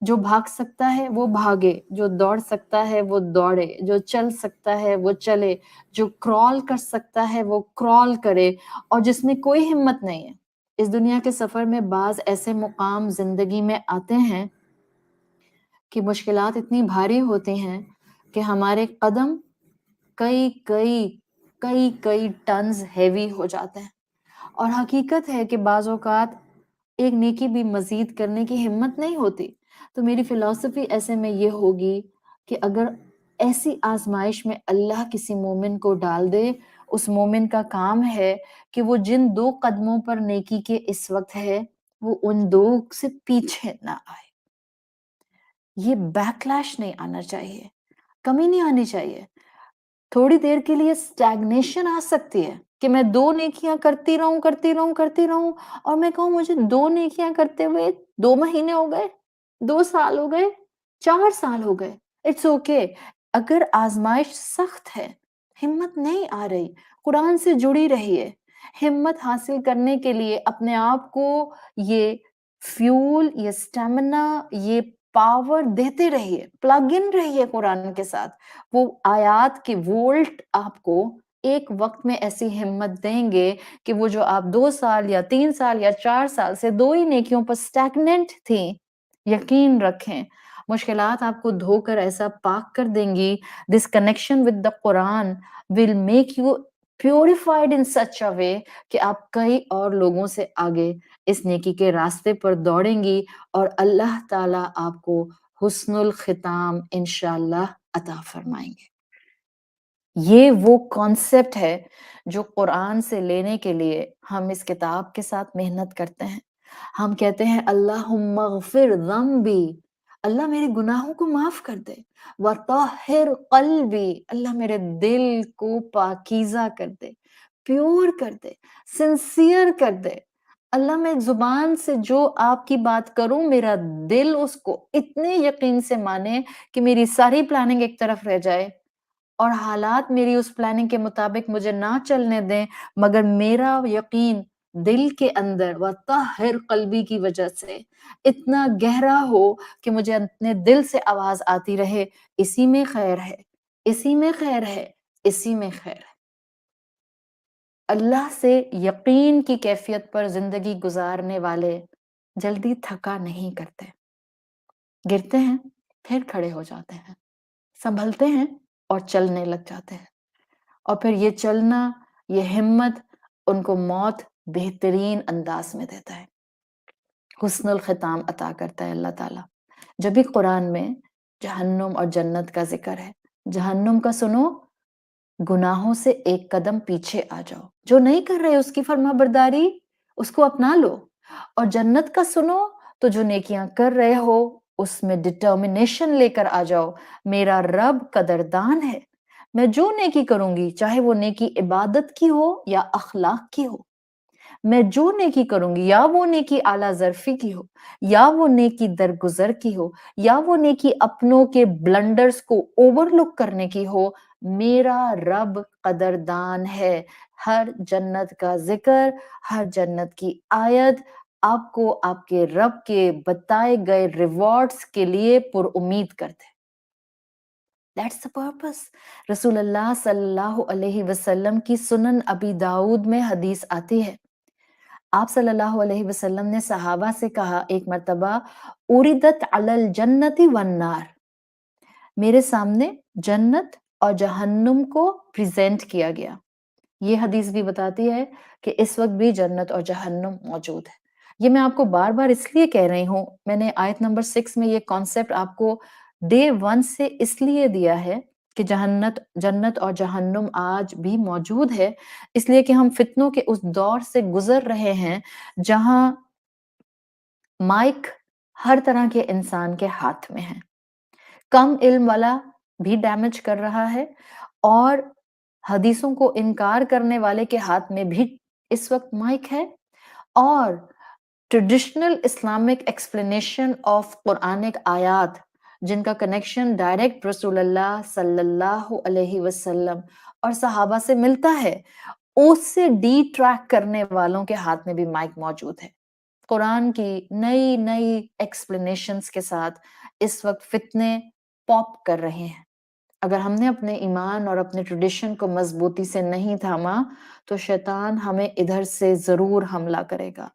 جو بھاگ سکتا ہے وہ بھاگے، جو دوڑ سکتا ہے وہ دوڑے، جو چل سکتا ہے وہ چلے، جو کرال کر سکتا ہے وہ کرال کرے. اور جس میں کوئی ہمت نہیں ہے، اس دنیا کے سفر میں بعض ایسے مقام زندگی میں آتے ہیں کہ مشکلات اتنی بھاری ہوتی ہیں کہ ہمارے قدم کئی ٹنز ہیوی ہو جاتے ہیں. اور حقیقت ہے کہ بعض اوقات ایک نیکی بھی مزید کرنے کی ہمت نہیں ہوتی. تو میری فلسفی ایسے میں یہ ہوگی کہ اگر ایسی آزمائش میں اللہ کسی مومن کو ڈال دے، اس مومن کا کام ہے کہ وہ جن 2 قدموں پر نیکی کے اس وقت ہے وہ ان 2 سے پیچھے نہ آئے. یہ بیکلیش نہیں آنا چاہیے، کمی نہیں آنی چاہیے. تھوڑی دیر کے لیے اسٹیگنیشن آ سکتی ہے کہ میں 2 نیکیاں کرتی رہوں اور میں کہوں مجھے 2 نیکیاں کرتے ہوئے 2 مہینے ہو گئے، 2 سال ہو گئے، 4 سال ہو گئے. It's okay. اگر آزمائش سخت ہے، ہمت نہیں آ رہی، قرآن سے جڑی رہیے. ہمت حاصل کرنے کے لیے اپنے آپ کو یہ فیول، یہ اسٹیمنا، یہ پاور دیتے رہیے، پلگ ان رہیے قرآن کے ساتھ. وہ آیات کے وولٹ آپ کو ایک وقت میں ایسی ہمت دیں گے کہ وہ جو آپ 2 سال یا 3 سال یا 4 سال سے 2 ہی نیکیوں پر اسٹیگننٹ تھیں، یقین رکھیں مشکلات آپ کو دھو کر ایسا پاک کر دیں گی. This connection with the Quran will make you purified in such a way کہ آپ کئی اور لوگوں سے آگے اس نیکی کے راستے پر دوڑیں گی اور اللہ تعالیٰ آپ کو حسن الختام انشاءاللہ عطا فرمائیں گے. یہ وہ کانسیپٹ ہے جو قرآن سے لینے کے لیے ہم اس کتاب کے ساتھ محنت کرتے ہیں. ہم کہتے ہیں اللہم اغفر ذنبی، اللہ میرے گناہوں کو معاف کر دے. وطہر قلبی، اللہ میرے دل کو پاکیزہ کر دے، پیور کر دے، سنسیئر کر دے. اللہ میں زبان سے جو آپ کی بات کروں میرا دل اس کو اتنے یقین سے مانے کہ میری ساری پلاننگ ایک طرف رہ جائے اور حالات میری اس پلاننگ کے مطابق مجھے نہ چلنے دیں، مگر میرا یقین دل کے اندر وطہر قلبی کی وجہ سے اتنا گہرا ہو کہ مجھے اپنے دل سے آواز آتی رہے اسی میں خیر ہے، اسی میں خیر ہے، اسی میں خیر ہے. اللہ سے یقین کی کیفیت پر زندگی گزارنے والے جلدی تھکا نہیں کرتے، گرتے ہیں پھر کھڑے ہو جاتے ہیں، سنبھلتے ہیں اور چلنے لگ جاتے ہیں. اور پھر یہ چلنا، یہ ہمت ان کو موت بہترین انداز میں دیتا ہے، حسن الختام عطا کرتا ہے اللہ تعالیٰ. جب بھی قرآن میں جہنم اور جنت کا ذکر ہے، جہنم کا سنو، گناہوں سے ایک قدم پیچھے آ جاؤ، جو نہیں کر رہے اس کی فرما برداری اس کو اپنا لو. اور جنت کا سنو تو جو نیکیاں کر رہے ہو اس میں ڈٹرمنیشن لے کر آ جاؤ. میرا رب قدردان ہے، میں جو نیکی کروں گی چاہے وہ نیکی عبادت کی ہو یا اخلاق کی ہو، میں جو نیکی کروں گی یا وہ نیکی اعلیٰ ظرفی کی ہو یا وہ نیکی درگزر کی ہو یا وہ نیکی اپنوں کے بلنڈرز کو اوور لک کرنے کی ہو، میرا رب قدردان ہے. ہر جنت کا ذکر، ہر جنت کی آیت آپ کو آپ کے رب کے بتائے گئے ریوارڈز کے لیے پر امید کرتے. That's the purpose. رسول اللہ صلی اللہ علیہ وسلم کی سنن ابی داؤد میں حدیث آتی ہے، آپ صلی اللہ علیہ وسلم نے صحابہ سے کہا ایک مرتبہ، اُرِدَتْ عَلَى الْجَنَّةِ وَالنَّارِ، میرے سامنے جنت اور جہنم کو پریزنٹ کیا گیا. یہ حدیث بھی بتاتی ہے کہ اس وقت بھی جنت اور جہنم موجود ہے. یہ میں آپ کو بار بار اس لیے کہہ رہی ہوں، میں نے آیت نمبر 6 میں یہ کانسیپٹ آپ کو ڈے 1 سے اس لیے دیا ہے کہ جنت اور جہنم آج بھی موجود ہے، اس لیے کہ ہم فتنوں کے اس دور سے گزر رہے ہیں جہاں مائک ہر طرح کے انسان کے ہاتھ میں ہے، کم علم والا بھی ڈیمیج کر رہا ہے اور حدیثوں کو انکار کرنے والے کے ہاتھ میں بھی اس وقت مائک ہے، اور traditional Islamic explanation of Quranic آیات جن کا کنیکشن ڈائریکٹ رسول اللہ صلی اللہ علیہ وسلم اور صحابہ سے ملتا ہے، اس سے ڈی ٹریک کرنے والوں کے ہاتھ میں بھی مائک موجود ہے. قرآن کی نئی نئی ایکسپلینیشنز کے ساتھ اس وقت فتنے پاپ کر رہے ہیں. اگر ہم نے اپنے ایمان اور اپنے ٹریڈیشن کو مضبوطی سے نہیں تھاما تو شیطان ہمیں ادھر سے ضرور حملہ کرے گا.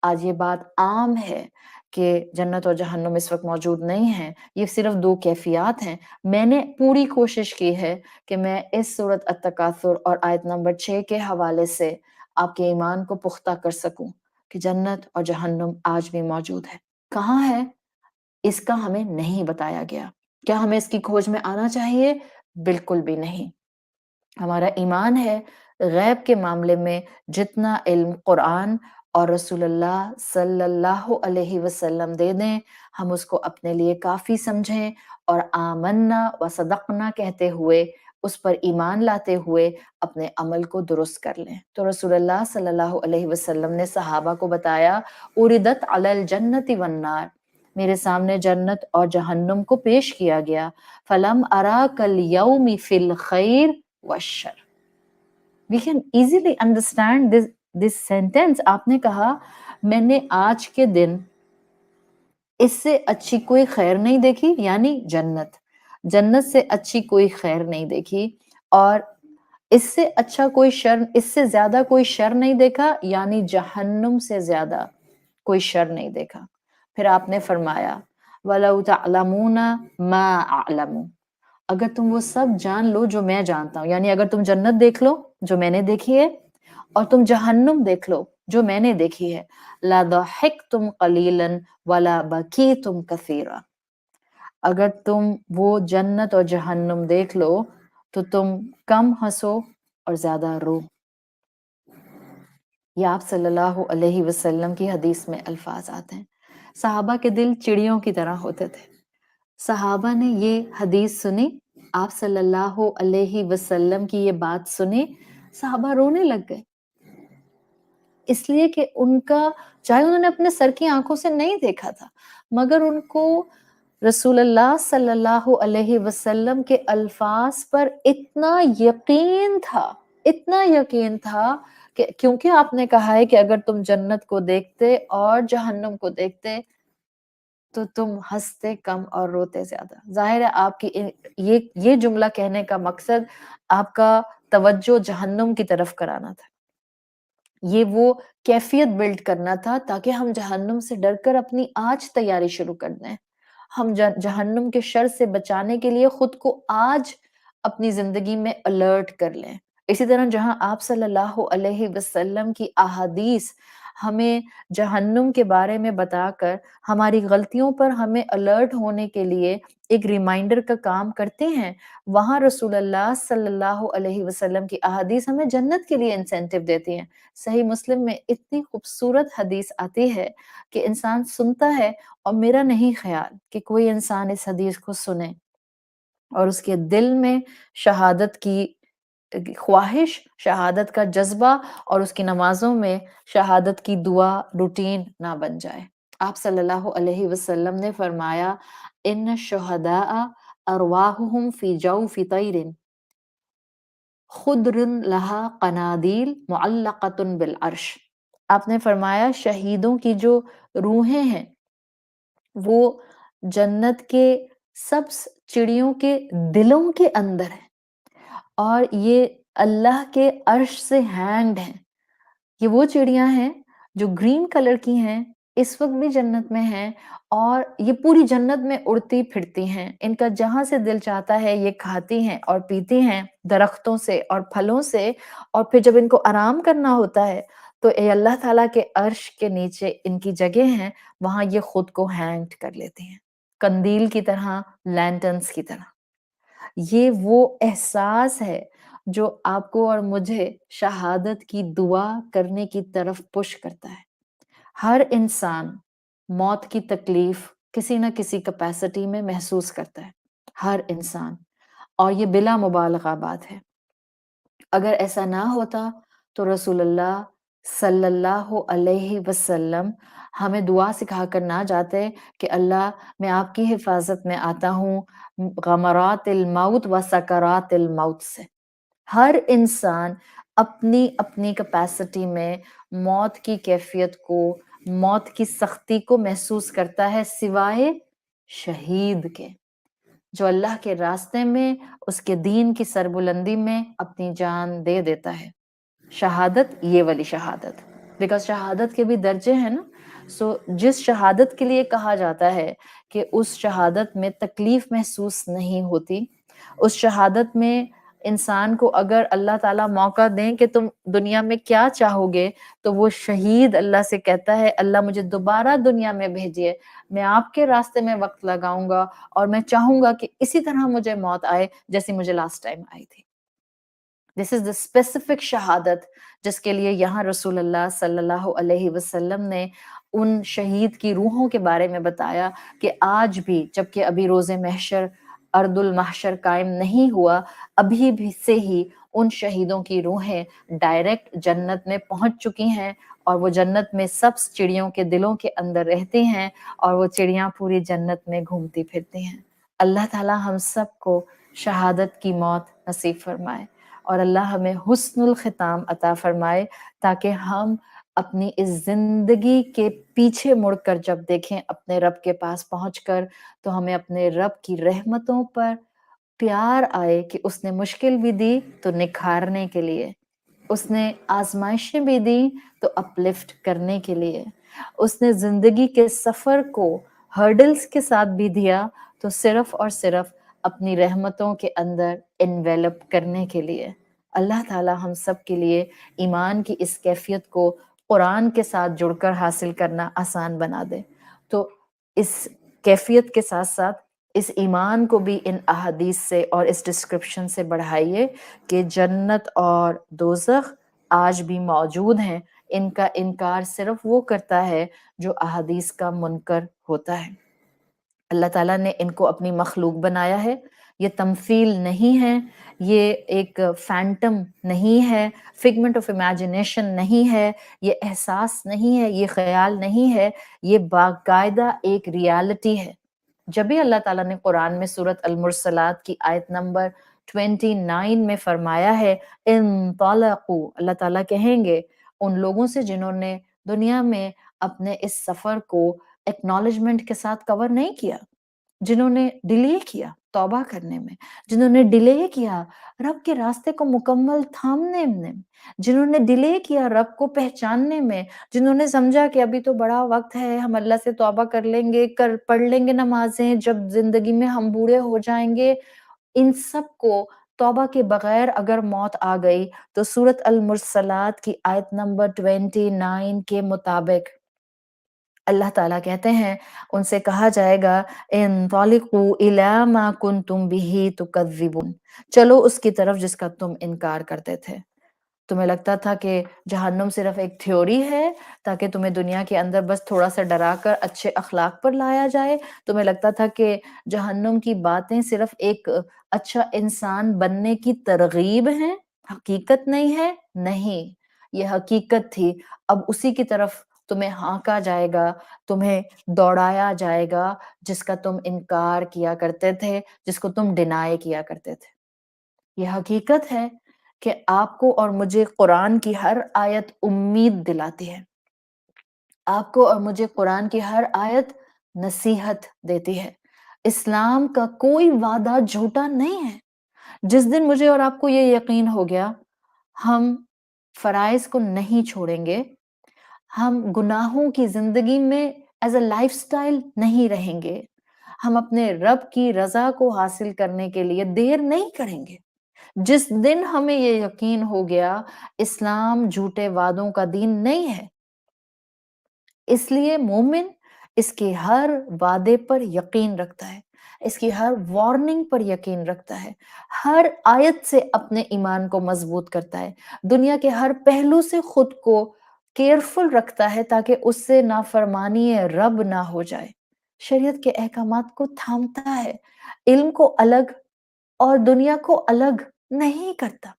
آج یہ بات عام ہے کہ جنت اور جہنم اس وقت موجود نہیں ہیں، یہ صرف 2 کیفیات ہیں. میں نے پوری کوشش کی ہے کہ میں اس سورۃ التکاثر اور آیت نمبر 6 کے حوالے سے آپ کے ایمان کو پختہ کر سکوں کہ جنت اور جہنم آج بھی موجود ہے. کہاں ہے اس کا ہمیں نہیں بتایا گیا. کیا ہمیں اس کی کھوج میں آنا چاہیے؟ بالکل بھی نہیں. ہمارا ایمان ہے غیب کے معاملے میں جتنا علم قرآن اور رسول اللہ صلی اللہ علیہ وسلم دے دیں ہم اس کو اپنے لیے کافی سمجھیں اور آمنا و صدقنا کہتے ہوئے اس پر ایمان لاتے ہوئے اپنے عمل کو درست کر لیں. تو رسول اللہ صلی اللہ علیہ وسلم نے صحابہ کو بتایا اردت علی الجنت والنار، میرے سامنے جنت اور جہنم کو پیش کیا گیا. فلم اراک الیوم فی الخیر والشر. We can easily understand this sentence. آپ نے کہا میں نے آج کے دن اس سے اچھی کوئی خیر نہیں دیکھی، یعنی جنت. جنت سے اچھی کوئی خیر نہیں دیکھی اور اس سے اچھا کوئی شر، اس سے زیادہ کوئی شر نہیں دیکھا، یعنی جہنم سے زیادہ کوئی شر نہیں دیکھا. پھر آپ نے فرمایا وَلَوْ تَعْلَمُونَ مَا أَعْلَمُ، اگر تم وہ سب جان لو جو میں جانتا ہوں، یعنی اگر تم جنت دیکھ لو جو میں نے دیکھی ہے اور تم جہنم دیکھ لو جو میں نے دیکھی ہے، لَضَحِكْتُمْ قَلِيلًا وَلَا بَكِيتُمْ كَثِيرًا. اگر تم وہ جنت اور جہنم دیکھ لو تو تم کم ہنسو اور زیادہ رو. یہ آپ صلی اللہ علیہ وسلم کی حدیث میں الفاظ آتے ہیں. صحابہ کے دل چڑیوں کی طرح ہوتے تھے. صحابہ نے یہ حدیث سنی، آپ صلی اللہ علیہ وسلم کی یہ بات سنی، صحابہ رونے لگ گئے. اس لیے کہ ان کا، چاہے انہوں نے اپنے سر کی آنکھوں سے نہیں دیکھا تھا، مگر ان کو رسول اللہ صلی اللہ علیہ وسلم کے الفاظ پر اتنا یقین تھا، اتنا یقین تھا کہ کیونکہ آپ نے کہا ہے کہ اگر تم جنت کو دیکھتے اور جہنم کو دیکھتے تو تم ہنستے کم اور روتے زیادہ. ظاہر ہے آپ کی یہ جملہ کہنے کا مقصد آپ کا توجہ جہنم کی طرف کرانا تھا. یہ وہ کیفیت بلڈ کرنا تھا تاکہ ہم جہنم سے ڈر کر اپنی آج تیاری شروع کر دیں. ہم جہنم کے شر سے بچانے کے لیے خود کو آج اپنی زندگی میں الرٹ کر لیں. اسی طرح جہاں آپ صلی اللہ علیہ وسلم کی احادیث ہمیں جہنم کے بارے میں بتا کر ہماری غلطیوں پر ہمیں الرٹ ہونے کے لیے ایک ریمائنڈر کا کام کرتے ہیں، وہاں رسول اللہ صلی اللہ علیہ وسلم کی احادیث ہمیں جنت کے لیے انسینٹیو دیتی ہیں. صحیح مسلم میں اتنی خوبصورت حدیث آتی ہے کہ انسان سنتا ہے، اور میرا نہیں خیال کہ کوئی انسان اس حدیث کو سنے اور اس کے دل میں شہادت کی خواہش، شہادت کا جذبہ اور اس کی نمازوں میں شہادت کی دعا روٹین نہ بن جائے. آپ صلی اللہ علیہ وسلم نے فرمایا ان الشہداء ارواحهم فی جوف طیر خضر لہا قنادیل معلقۃ بالعرش. آپ نے فرمایا شہیدوں کی جو روحیں ہیں وہ جنت کے سبز چڑیوں کے دلوں کے اندر ہیں اور یہ اللہ کے عرش سے ہینگڈ ہیں. یہ وہ چڑیاں ہیں جو گرین کلر کی ہیں، اس وقت بھی جنت میں ہیں اور یہ پوری جنت میں اڑتی پھرتی ہیں. ان کا جہاں سے دل چاہتا ہے یہ کھاتی ہیں اور پیتی ہیں درختوں سے اور پھلوں سے، اور پھر جب ان کو آرام کرنا ہوتا ہے تو اے اللہ تعالیٰ کے عرش کے نیچے ان کی جگہ ہیں، وہاں یہ خود کو ہینگ کر لیتے ہیں قندیل کی طرح، لینٹرنز کی طرح. یہ وہ احساس ہے جو آپ کو اور مجھے شہادت کی دعا کرنے کی طرف پش کرتا ہے. ہر انسان موت کی تکلیف کسی نہ کسی کیپیسٹی میں محسوس کرتا ہے، ہر انسان، اور یہ بلا مبالغہ بات ہے. اگر ایسا نہ ہوتا تو رسول اللہ صلی اللہ علیہ وسلم ہمیں دعا سکھا کر نہ جاتے کہ اللہ میں آپ کی حفاظت میں آتا ہوں غمرات الموت و سکرات الموت سے. ہر انسان اپنی اپنی کیپیسٹی میں موت کی کیفیت کو، موت کی سختی کو محسوس کرتا ہے، سوائے شہید کے جو اللہ کے راستے میں اس کے دین کی سربلندی میں اپنی جان دے دیتا ہے. شہادت یہ والی شہادت، بیکاز شہادت کے بھی درجے ہیں نا. سو جس شہادت کے لیے کہا جاتا ہے کہ اس شہادت میں تکلیف محسوس نہیں ہوتی، اس شہادت میں انسان کو اگر اللہ تعالیٰ موقع دیں کہ تم دنیا میں کیا چاہو گے، تو وہ شہید اللہ سے کہتا ہے اللہ مجھے دوبارہ دنیا میں بھیجیے، میں آپ کے راستے میں وقت لگاؤں گا اور میں چاہوں گا کہ اسی طرح مجھے موت آئے جیسی مجھے لاسٹ ٹائم آئی تھی۔ دس از دا اسپیسیفک شہادت جس کے لیے یہاں رسول اللہ صلی اللہ علیہ وسلم نے ان شہید کی روحوں کے بارے میں بتایا کہ آج بھی، جبکہ ابھی روز محشر ارض المحشر قائم نہیں ہوا، ابھی بھی سے ہی ان شہیدوں کی روحیں ڈائریکٹ جنت میں پہنچ چکی ہیں، اور وہ جنت میں سبز چڑیوں کے دلوں کے اندر رہتی ہیں، اور وہ چڑیاں پوری جنت میں گھومتی پھرتی ہیں۔ اللہ تعالیٰ ہم سب کو شہادت کی موت نصیب فرمائے، اور اللہ ہمیں حسن الختام عطا فرمائے، تاکہ ہم اپنی اس زندگی کے پیچھے مڑ کر جب دیکھیں اپنے رب کے پاس پہنچ کر، تو ہمیں اپنے رب کی رحمتوں پر پیار آئے کہ اس نے مشکل بھی دی تو نکھارنے کے لیے، اس نے آزمائشیں بھی دی تو اپلفٹ کرنے کے لیے، اس نے زندگی کے سفر کو ہرڈلز کے ساتھ بھی دیا تو صرف اور صرف اپنی رحمتوں کے اندر انویلپ کرنے کے لیے۔ اللہ تعالیٰ ہم سب کے لیے ایمان کی اس کیفیت کو قرآن کے ساتھ جڑ کر حاصل کرنا آسان بنا دے۔ تو اس کیفیت کے ساتھ ساتھ اس ایمان کو بھی ان احادیث سے اور اس ڈسکرپشن سے بڑھائیے کہ جنت اور دوزخ آج بھی موجود ہیں، ان کا انکار صرف وہ کرتا ہے جو احادیث کا منکر ہوتا ہے۔ اللہ تعالیٰ نے ان کو اپنی مخلوق بنایا ہے، یہ تمثیل نہیں ہے، یہ ایک فینٹم نہیں ہے، فگمنٹ آف امیجنیشن نہیں ہے، یہ احساس نہیں ہے، یہ خیال نہیں ہے، یہ باقاعدہ ایک ریالٹی ہے۔ جب بھی اللہ تعالیٰ نے قرآن میں سورۃ المرسلات کی آیت نمبر 29 میں فرمایا ہے انطلقوا، اللہ تعالیٰ کہیں گے ان لوگوں سے جنہوں نے دنیا میں اپنے اس سفر کو ایکنالجمنٹ کے ساتھ کور نہیں کیا، جنہوں نے ڈیلے کیا توبہ کرنے میں، جنہوں نے ڈیلے کیا رب کے راستے کو مکمل تھامنے میں، جنہوں نے ڈیلے کیا رب کو پہچاننے میں، جنہوں نے سمجھا کہ ابھی تو بڑا وقت ہے، ہم اللہ سے توبہ کر لیں گے، پڑھ لیں گے نمازیں جب زندگی میں ہم بوڑھے ہو جائیں گے، ان سب کو توبہ کے بغیر اگر موت آ گئی تو سورۃ المرسلات کی آیت نمبر 29 کے مطابق اللہ تعالیٰ کہتے ہیں ان سے کہا جائے گا انطلقوا الی ما کنتم بہ تکذبون، چلو اس کی طرف جس کا تم انکار کرتے تھے۔ تمہیں لگتا تھا کہ جہنم صرف ایک تھیوری ہے تاکہ تمہیں دنیا کے اندر بس تھوڑا سا ڈرا کر اچھے اخلاق پر لایا جائے، تمہیں لگتا تھا کہ جہنم کی باتیں صرف ایک اچھا انسان بننے کی ترغیب ہیں، حقیقت نہیں ہے، نہیں، یہ حقیقت تھی۔ اب اسی کی طرف تمہیں ہانکا جائے گا، تمہیں دوڑایا جائے گا جس کا تم انکار کیا کرتے تھے، جس کو تم ڈینائی کیا کرتے تھے۔ یہ حقیقت ہے کہ آپ کو اور مجھے قرآن کی ہر آیت امید دلاتی ہے، آپ کو اور مجھے قرآن کی ہر آیت نصیحت دیتی ہے۔ اسلام کا کوئی وعدہ جھوٹا نہیں ہے۔ جس دن مجھے اور آپ کو یہ یقین ہو گیا، ہم فرائض کو نہیں چھوڑیں گے، ہم گناہوں کی زندگی میں ایز اے لائف سٹائل نہیں رہیں گے، ہم اپنے رب کی رضا کو حاصل کرنے کے لیے دیر نہیں کریں گے۔ جس دن ہمیں یہ یقین ہو گیا اسلام جھوٹے وعدوں کا دین نہیں ہے، اس لیے مومن اس کے ہر وعدے پر یقین رکھتا ہے، اس کی ہر وارننگ پر یقین رکھتا ہے، ہر آیت سے اپنے ایمان کو مضبوط کرتا ہے، دنیا کے ہر پہلو سے خود کو کیئرفل رکھتا ہے تاکہ اس سے نافرمانی رب نہ ہو جائے، شریعت کے احکامات کو تھامتا ہے، علم کو الگ اور دنیا کو الگ نہیں کرتا۔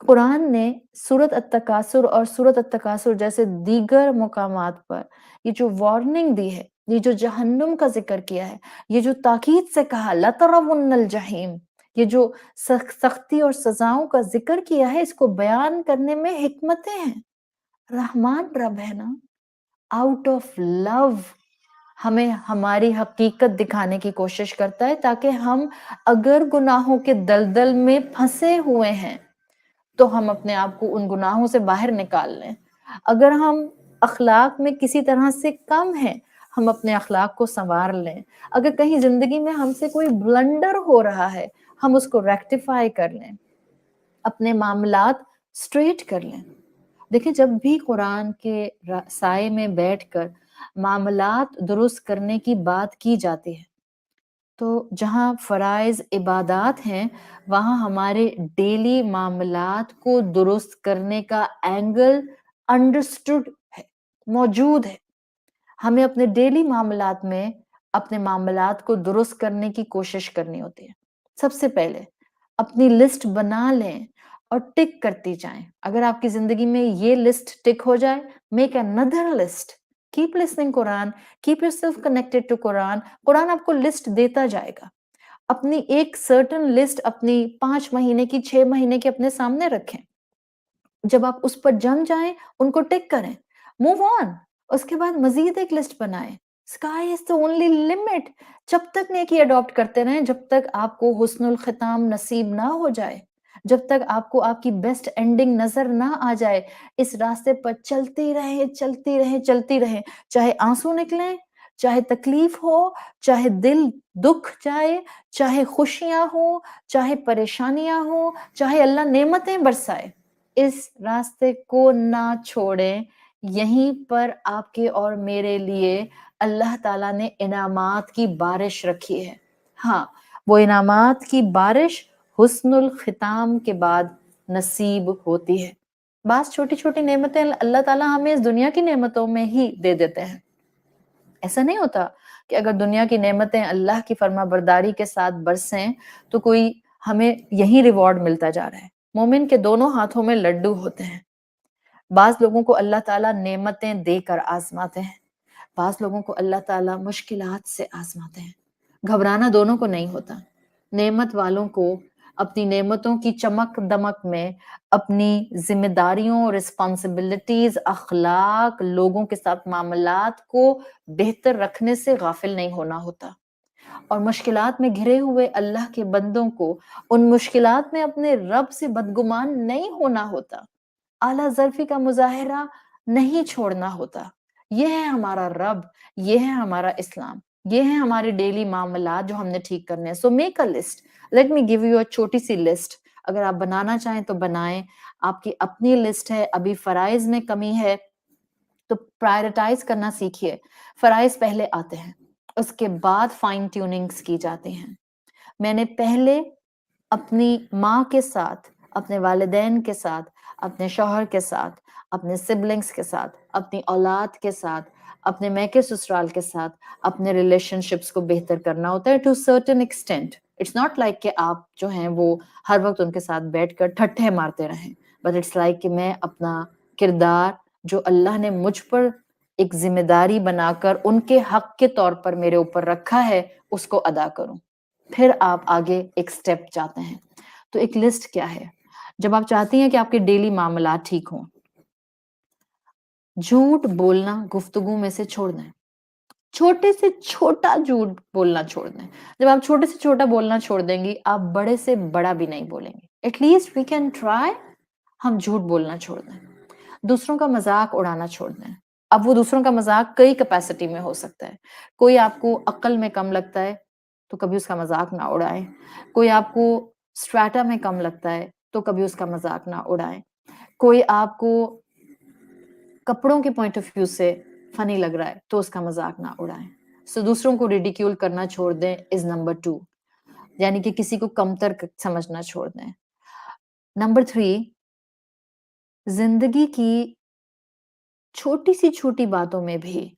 قرآن نے سورۃ التکاثر اور سورۃ التکاثر جیسے دیگر مقامات پر یہ جو وارننگ دی ہے، یہ جو جہنم کا ذکر کیا ہے، یہ جو تاکید سے کہا لَتَرَوُنَّ الْجَحِيمَ، یہ جو سختی اور سزاؤں کا ذکر کیا ہے، اس کو بیان کرنے میں حکمتیں ہیں۔ رحمان رب ہے نا، آؤٹ آف لو ہمیں ہماری حقیقت دکھانے کی کوشش کرتا ہے تاکہ ہم اگر گناہوں کے دلدل میں پھنسے ہوئے ہیں تو ہم اپنے آپ کو ان گناہوں سے باہر نکال لیں، اگر ہم اخلاق میں کسی طرح سے کم ہیں ہم اپنے اخلاق کو سنوار لیں، اگر کہیں زندگی میں ہم سے کوئی بلنڈر ہو رہا ہے ہم اس کو ریکٹیفائی کر لیں، اپنے معاملات اسٹریٹ کر لیں. دیکھیں جب بھی قرآن کے سائے میں بیٹھ کر معاملات درست کرنے کی بات کی جاتی ہے تو جہاں فرائض عبادات ہیں وہاں ہمارے ڈیلی معاملات کو درست کرنے کا اینگل انڈرسٹوڈ ہے، موجود ہے. ہمیں اپنے ڈیلی معاملات میں اپنے معاملات کو درست کرنے کی کوشش کرنی ہوتی ہے. سب سے پہلے اپنی لسٹ بنا لیں اور ٹک کرتی جائیں. اگر آپ کی زندگی میں یہ لسٹ ٹک ہو جائے، make another list. Keep listening Quran. Keep yourself connected to قرآن. قرآن آپ کو لسٹ دیتا جائے گا. اپنی ایک سرٹن لسٹ اپنی 5 مہینے کی 6 مہینے کی اپنے سامنے رکھیں. جب آپ اس پر جم جائیں ان کو ٹک کریں، موو آن. اس کے بعد مزید ایک لسٹ بنائیں. Sky is the only limit. جب تک نیکی اڈاپٹ کرتے رہیں، جب تک آپ کو حسن الختام نصیب نہ ہو جائے، جب تک آپ کو آپ کی بیسٹ اینڈنگ نظر نہ آ جائے، اس راستے پر چلتی رہیں چلتی رہیں چلتی رہیں. چاہے آنسو نکلیں، چاہے تکلیف ہو، چاہے دل دکھ جائے، چاہے خوشیاں ہوں، چاہے پریشانیاں ہوں، چاہے اللہ نعمتیں برسائے، اس راستے کو نہ چھوڑیں. یہیں پر آپ کے اور میرے لیے اللہ تعالیٰ نے انعامات کی بارش رکھی ہے. ہاں، وہ انعامات کی بارش حسن الختام کے بعد نصیب ہوتی ہے. بعض چھوٹی چھوٹی نعمتیں اللہ تعالیٰ ہمیں اس دنیا کی نعمتوں میں ہی دے دیتے ہیں. ایسا نہیں ہوتا کہ اگر دنیا کی نعمتیں اللہ کی فرما برداری کے ساتھ برسیں تو کوئی ہمیں یہی ریوارڈ ملتا جا رہا ہے. مومن کے دونوں ہاتھوں میں لڈو ہوتے ہیں. بعض لوگوں کو اللہ تعالیٰ نعمتیں دے کر آزماتے ہیں، بعض لوگوں کو اللہ تعالیٰ مشکلات سے آزماتے ہیں. گھبرانا دونوں کو نہیں ہوتا. نعمت والوں کو اپنی نعمتوں کی چمک دمک میں اپنی ذمہ داریوں، رسپانسبلٹیز، اخلاق، لوگوں کے ساتھ معاملات کو بہتر رکھنے سے غافل نہیں ہونا ہوتا. اور مشکلات میں گھرے ہوئے اللہ کے بندوں کو ان مشکلات میں اپنے رب سے بدگمان نہیں ہونا ہوتا. اعلیٰ ظرفی کا مظاہرہ نہیں چھوڑنا ہوتا. یہ ہے ہمارا رب، یہ ہے ہمارا اسلام، یہ ہے ہمارے ڈیلی معاملات جو ہم نے ٹھیک کرنے ہیں. So make a list. Let me give you a چھوٹی سی لسٹ. اگر آپ بنانا چاہیں تو بنائیں. آپ کی اپنی لسٹ ہے. ابھی فرائض میں کمی ہے تو پرائرٹائز کرنا سیکھیے. فرائض پہلے آتے ہیں، اس کے بعد فائن ٹیوننگز کی جاتی ہیں. میں نے پہلے اپنی ماں کے ساتھ، اپنے والدین کے ساتھ، اپنے شوہر کے ساتھ، اپنے سبلنگز کے ساتھ، اپنی اولاد کے ساتھ، اپنے میکے سسرال کے ساتھ اپنے ریلیشن شپس کو بہتر کرنا ہوتا ہے to certain extent. It's not like کہ آپ جو ہیں وہ ہر وقت ان کے ساتھ بیٹھ کر ٹھٹھے مارتے رہیں، بٹ اٹس لائک کہ میں اپنا کردار جو اللہ نے مجھ پر ایک ذمہ داری بنا کر ان کے حق کے طور پر میرے اوپر رکھا ہے اس کو ادا کروں. پھر آپ آگے ایک سٹیپ جاتے ہیں. تو ایک لسٹ کیا ہے؟ جب آپ چاہتی ہیں کہ آپ کے ڈیلی معاملات ٹھیک ہوں، جھوٹ بولنا گفتگو میں سے چھوڑ دیں. چھوٹے سے چھوٹا جھوٹ بولنا چھوڑ دیں. جب آپ چھوٹے سے چھوٹا بولنا چھوڑ دیں گی، آپ بڑے سے بڑا بھی نہیں بولیں گے. At least we can try. ہم جھوٹ بولنا چھوڑ دیں. دوسروں کا مذاق اڑانا چھوڑ دیں. اب وہ دوسروں کا مذاق کئی کیپیسٹی میں ہو سکتا ہے. کوئی آپ کو عقل میں کم لگتا ہے تو کبھی اس کا مذاق نہ اڑائیں. کوئی آپ کو اسٹریٹا میں کم لگتا ہے تو کبھی اس کا مذاق نہ اڑائیں. کوئی آپ کو کپڑوں کے پوائنٹ آف ویو سے فنی لگ رہا ہے تو اس کا مذاق نہ اڑائیں. سو دوسروں کو ریڈیکیول کرنا چھوڑ دیں از نمبر 2. یعنی کہ کسی کو کمتر سمجھنا چھوڑ دیں. نمبر 3، زندگی کی چھوٹی سی چھوٹی باتوں میں بھی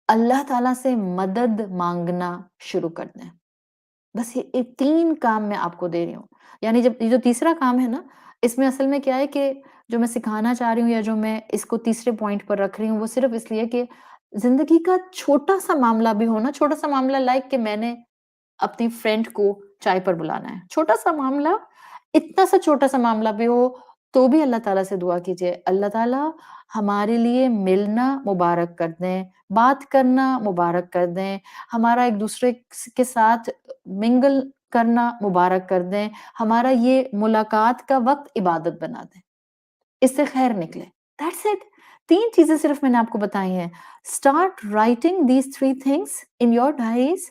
اللہ تعالیٰ سے مدد مانگنا شروع کر دیں. بس یہ 3 کام میں آپ کو دے رہی ہوں. یعنی جب یہ جو تیسرا کام ہے نا، اس میں اصل میں کیا ہے کہ جو میں سکھانا چاہ رہی ہوں یا جو میں اس کو تیسرے پوائنٹ پر رکھ رہی ہوں وہ صرف اس لیے کہ زندگی کا چھوٹا سا معاملہ بھی ہونا، چھوٹا سا معاملہ لائک کہ میں نے اپنی فرینڈ کو چائے پر بلانا ہے. چھوٹا سا معاملہ، اتنا سا چھوٹا سا معاملہ بھی ہو تو بھی اللہ تعالیٰ سے دعا کیجیے، اللہ تعالیٰ ہمارے لیے ملنا مبارک کر دیں، بات کرنا مبارک کر دیں، ہمارا ایک دوسرے کے ساتھ منگل کرنا مبارک کر دیں، ہمارا یہ ملاقات کا وقت عبادت بنا دیں، اس سے خیر نکلے. That's it. 3 چیزیں صرف میں نے آپ کو بتائی ہیں. Start writing these 3 things in your diaries,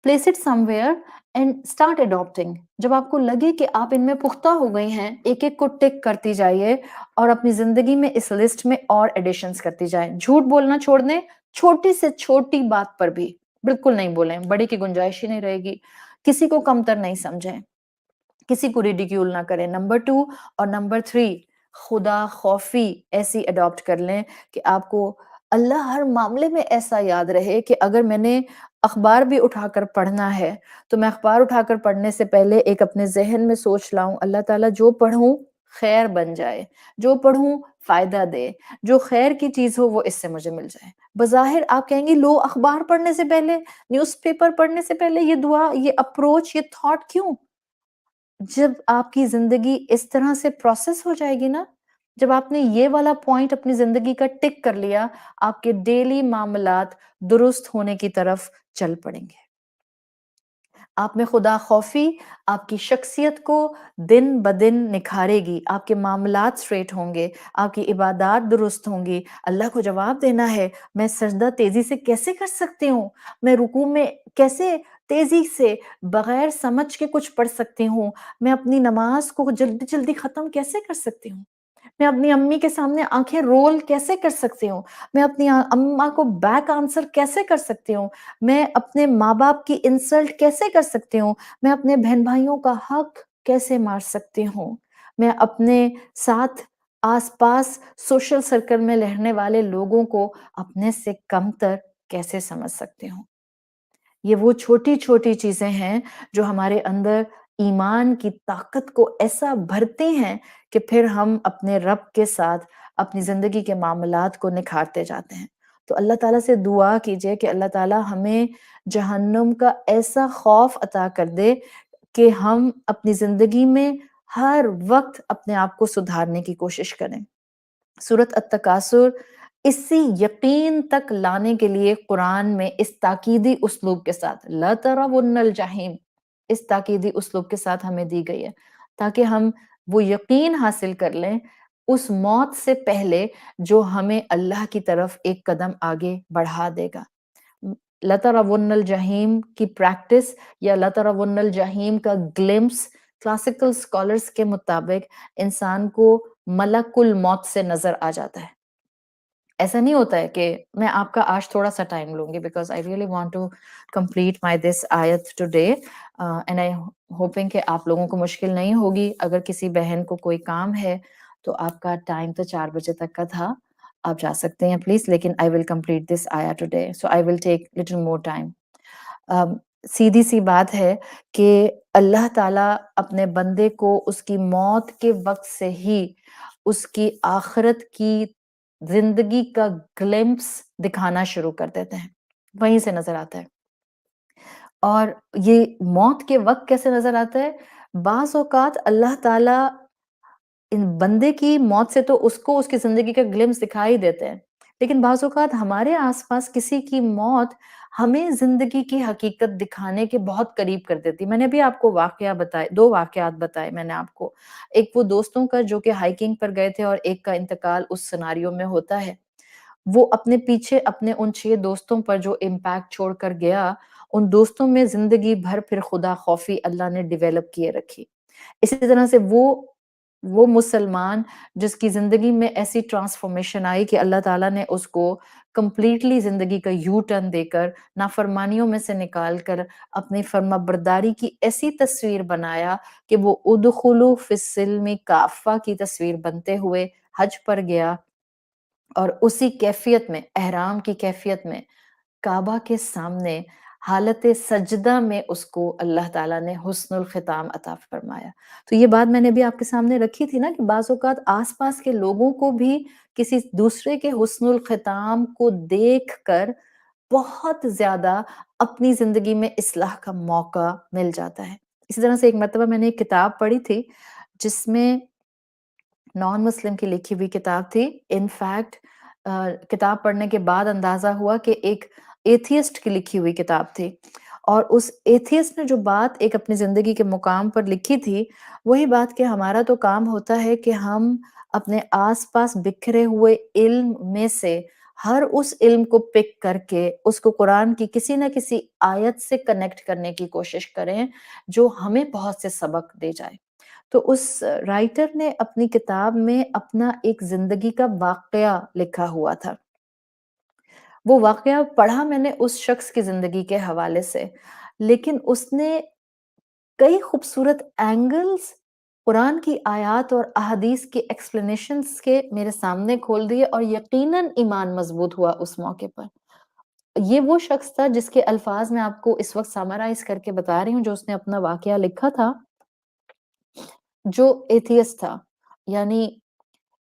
place it somewhere and start adopting. جب آپ کو لگے کہ آپ ان میں پختہ ہو گئی ہیں، ایک ایک کو ٹک کرتی جائیے اور اپنی زندگی میں اس لسٹ میں اور ایڈیشنز کرتی جائیں. جھوٹ بولنا چھوڑ دیں، چھوٹی سے چھوٹی بات پر بھی بالکل نہیں بولیں، بڑی کی گنجائش ہی نہیں رہے گی. کسی کو کمتر نہیں سمجھیں، کسی کو ریڈیکیول نہ کریں. نمبر 2 اور نمبر 3 خدا خوفی ایسی اڈاپٹ کر لیں کہ آپ کو اللہ ہر معاملے میں ایسا یاد رہے کہ اگر میں نے اخبار بھی اٹھا کر پڑھنا ہے تو میں اخبار اٹھا کر پڑھنے سے پہلے ایک اپنے ذہن میں سوچ لاؤں اللہ تعالیٰ جو پڑھوں خیر بن جائے، جو پڑھوں فائدہ دے، جو خیر کی چیز ہو وہ اس سے مجھے مل جائے. بظاہر آپ کہیں گے لو اخبار پڑھنے سے پہلے، نیوز پیپر پڑھنے سے پہلے یہ دعا، یہ اپروچ، یہ تھاٹ کیوں؟ جب آپ کی زندگی اس طرح سے پروسیس ہو جائے گی نا، جب آپ نے یہ والا پوائنٹ اپنی زندگی کا ٹک کر لیا، آپ کے ڈیلی معاملات درست ہونے کی طرف چل پڑیں گے. آپ میں خدا خوفی آپ کی شخصیت کو دن بدن نکھارے گی، آپ کے معاملات سٹریٹ ہوں گے، آپ کی عبادات درست ہوں گی. اللہ کو جواب دینا ہے، میں سجدہ تیزی سے کیسے کر سکتی ہوں، میں رکوع میں کیسے تیزی سے بغیر سمجھ کے کچھ پڑھ سکتی ہوں، میں اپنی نماز کو جلدی جلدی ختم کیسے کر سکتی ہوں، میں اپنی امی کے سامنے آنکھیں رول کیسے کر سکتی ہوں، میں اپنی اماں کو بیک آنسر کیسے کر سکتی ہوں، میں اپنے ماں باپ کی انسلٹ کیسے کر سکتی ہوں، میں اپنے بہن بھائیوں کا حق کیسے مار سکتی ہوں، میں اپنے ساتھ آس پاس سوشل سرکل میں رہنے والے لوگوں کو اپنے سے کم تر کیسے سمجھ سکتی ہوں. یہ وہ چھوٹی چھوٹی چیزیں ہیں جو ہمارے اندر ایمان کی طاقت کو ایسا بھرتے ہیں کہ پھر ہم اپنے رب کے ساتھ اپنی زندگی کے معاملات کو نکھارتے جاتے ہیں. تو اللہ تعالیٰ سے دعا کیجئے کہ اللہ تعالیٰ ہمیں جہنم کا ایسا خوف عطا کر دے کہ ہم اپنی زندگی میں ہر وقت اپنے آپ کو سدھارنے کی کوشش کریں. سورۃ التکاثر اسی یقین تک لانے کے لیے قرآن میں اس تاکیدی اسلوب کے ساتھ لا ترون الجحیم، اس تاکیدی اسلوب کے ساتھ ہمیں دی گئی ہے تاکہ ہم وہ یقین حاصل کر لیں اس موت سے پہلے جو ہمیں اللہ کی طرف ایک قدم آگے بڑھا دے گا. لَتَرَوُنَّ الْجَحِیم کی پریکٹس یا لَتَرَوُنَّ الْجَحِیم کا گلمپس کلاسیکل سکالرز کے مطابق انسان کو ملک الموت سے نظر آ جاتا ہے. ایسا نہیں ہوتا ہے کہ میں آپ کا آج تھوڑا سا ٹائم لوں گی because I really want to complete my this آیت ٹوڈے اینڈ آئی ہوپنگ کہ آپ لوگوں کو مشکل نہیں ہوگی. اگر کسی بہن کو کوئی کام ہے تو آپ کا ٹائم تو 4 بجے تک کا تھا، آپ جا سکتے ہیں پلیز، لیکن آئی ول کمپلیٹ دس آیا ٹوڈے سو آئی ول ٹیک لٹل مور ٹائم. سیدھی سی بات ہے کہ اللہ تعالیٰ اپنے بندے کو اس کی موت کے وقت سے ہی اس کی آخرت کی زندگی کا گلمپس دکھانا شروع کر دیتے ہیں، وہیں سے نظر آتا ہے. اور یہ موت کے وقت کیسے نظر آتا ہے؟ بعض اوقات اللہ تعالیٰ ان بندے کی موت سے تو اس کو اس کی زندگی کا گلمپس دکھائی دیتے ہیں، لیکن بعض اوقات ہمارے آس پاس کسی کی موت ہمیں زندگی کی حقیقت دکھانے کے بہت قریب کر دیتی. میں نے بھی آپ کو واقعہ بتائے، 2 واقعات بتائے میں نے آپ کو. ایک وہ دوستوں کا جو کہ ہائیکنگ پر گئے تھے اور ایک کا انتقال اس سناریو میں ہوتا ہے. وہ اپنے پیچھے اپنے ان 6 دوستوں پر جو امپیکٹ چھوڑ کر گیا، ان دوستوں میں زندگی بھر پھر خدا خوفی اللہ نے ڈیولپ کیے رکھی. اسی طرح سے وہ مسلمان جس کی زندگی میں ایسی ٹرانسفارمیشن آئی کہ اللہ تعالیٰ نے اس کو کمپلیٹلی زندگی کا یو ٹرن دے کر نافرمانیوں میں سے نکال کر اپنی فرما برداری کی ایسی تصویر بنایا کہ وہ ادخلوا فی السلم کافہ کی تصویر بنتے ہوئے حج پر گیا اور اسی کیفیت میں، احرام کی کیفیت میں کعبہ کے سامنے حالت سجدہ میں اس کو اللہ تعالیٰ نے حسن الختام عطا فرمایا. تو یہ بات میں نے بھی آپ کے سامنے رکھی تھی نا کہ بعض اوقات آس پاس کے لوگوں کو بھی کسی دوسرے کے حسن الختام کو دیکھ کر بہت زیادہ اپنی زندگی میں اصلاح کا موقع مل جاتا ہے. اسی طرح سے ایک مرتبہ میں نے ایک کتاب پڑھی تھی جس میں نان مسلم کی لکھی ہوئی کتاب تھی. انفیکٹ کتاب پڑھنے کے بعد اندازہ ہوا کہ ایک ایتھیسٹ کی لکھی ہوئی کتاب تھی، اور اس ایتھیسٹ نے جو بات ایک اپنی زندگی کے مقام پر لکھی تھی وہی بات کہ ہمارا تو کام ہوتا ہے کہ ہم اپنے آس پاس بکھرے ہوئے علم میں سے ہر اس علم کو پک کر کے اس کو قرآن کی کسی نہ کسی آیت سے کنیکٹ کرنے کی کوشش کریں جو ہمیں بہت سے سبق دے جائے۔ تو اس رائٹر نے اپنی کتاب میں اپنا ایک زندگی کا واقعہ لکھا ہوا تھا۔ وہ واقعہ پڑھا میں نے اس شخص کی زندگی کے حوالے سے، لیکن اس نے کئی خوبصورت اینگلز قرآن کی آیات اور احادیث کی ایکسپلینیشنز کے میرے سامنے کھول دیے، اور یقیناً ایمان مضبوط ہوا اس موقع پر۔ یہ وہ شخص تھا جس کے الفاظ میں آپ کو اس وقت سامرائز کر کے بتا رہی ہوں، جو اس نے اپنا واقعہ لکھا تھا، جو ایتھیسٹ تھا، یعنی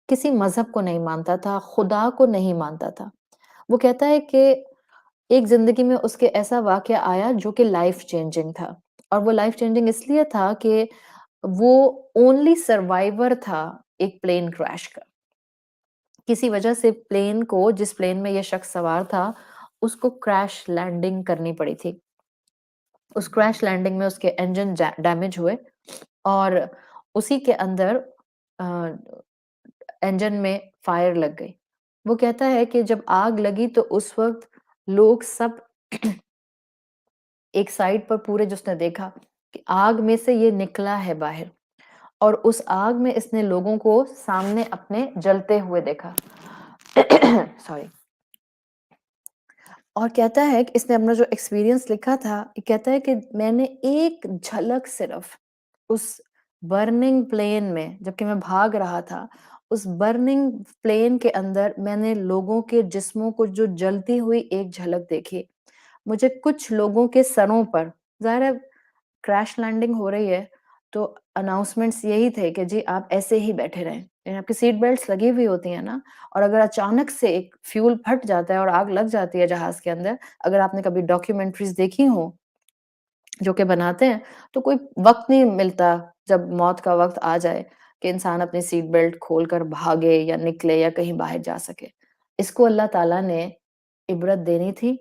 کسی مذہب کو نہیں مانتا تھا، خدا کو نہیں مانتا تھا۔ وہ کہتا ہے کہ ایک زندگی میں اس کے ایسا واقعہ آیا جو کہ لائف چینجنگ تھا، اور وہ لائف چینجنگ اس لیے تھا کہ وہ اونلی سروائیور تھا ایک پلین کریش کا۔ کسی وجہ سے پلین کو، جس پلین میں یہ شخص سوار تھا، اس کو کریش لینڈنگ کرنی پڑی تھی۔ اس کریش لینڈنگ میں اس کے انجن ڈیمیج ہوئے، اور اسی کے اندر انجن میں فائر لگ گئی۔ وہ کہتا ہے کہ جب آگ لگی تو اس وقت لوگ سب ایک سائڈ پر پورے، جس نے دیکھا کہ آگ میں سے یہ نکلا ہے باہر، اور اس آگ میں اس نے لوگوں کو سامنے اپنے جلتے ہوئے دیکھا۔ سوری۔ اور کہتا ہے کہ اس نے اپنا جو ایکسپیرینس لکھا تھا، یہ کہتا ہے کہ میں نے ایک جھلک صرف اس برننگ پلین میں، جبکہ میں بھاگ رہا تھا، اس برننگ پلین کے اندر میں نے لوگوں کے جسموں کو جو جلتی ہوئی ایک جھلک دیکھی۔ مجھے کچھ لوگوں کے سروں پر، ظاہر ہے کریش لینڈنگ ہو رہی ہے تو اناؤنسمنٹس یہی تھے کہ جی آپ ایسے ہی بیٹھے رہیں، یعنی آپ کی سیٹ بیلٹس لگی ہوئی ہوتی ہیں نا، اور اگر اچانک سے ایک فیول پھٹ جاتا ہے اور آگ لگ جاتی ہے جہاز کے اندر، اگر آپ نے کبھی ڈاکیومنٹریز دیکھی ہوں جو کہ بناتے ہیں، تو کوئی وقت نہیں ملتا جب موت کا وقت آ جائے کہ انسان اپنی سیٹ بیلٹ کھول کر بھاگے یا نکلے یا کہیں باہر جا سکے۔ اس کو اللہ تعالیٰ نے عبرت دینی تھی،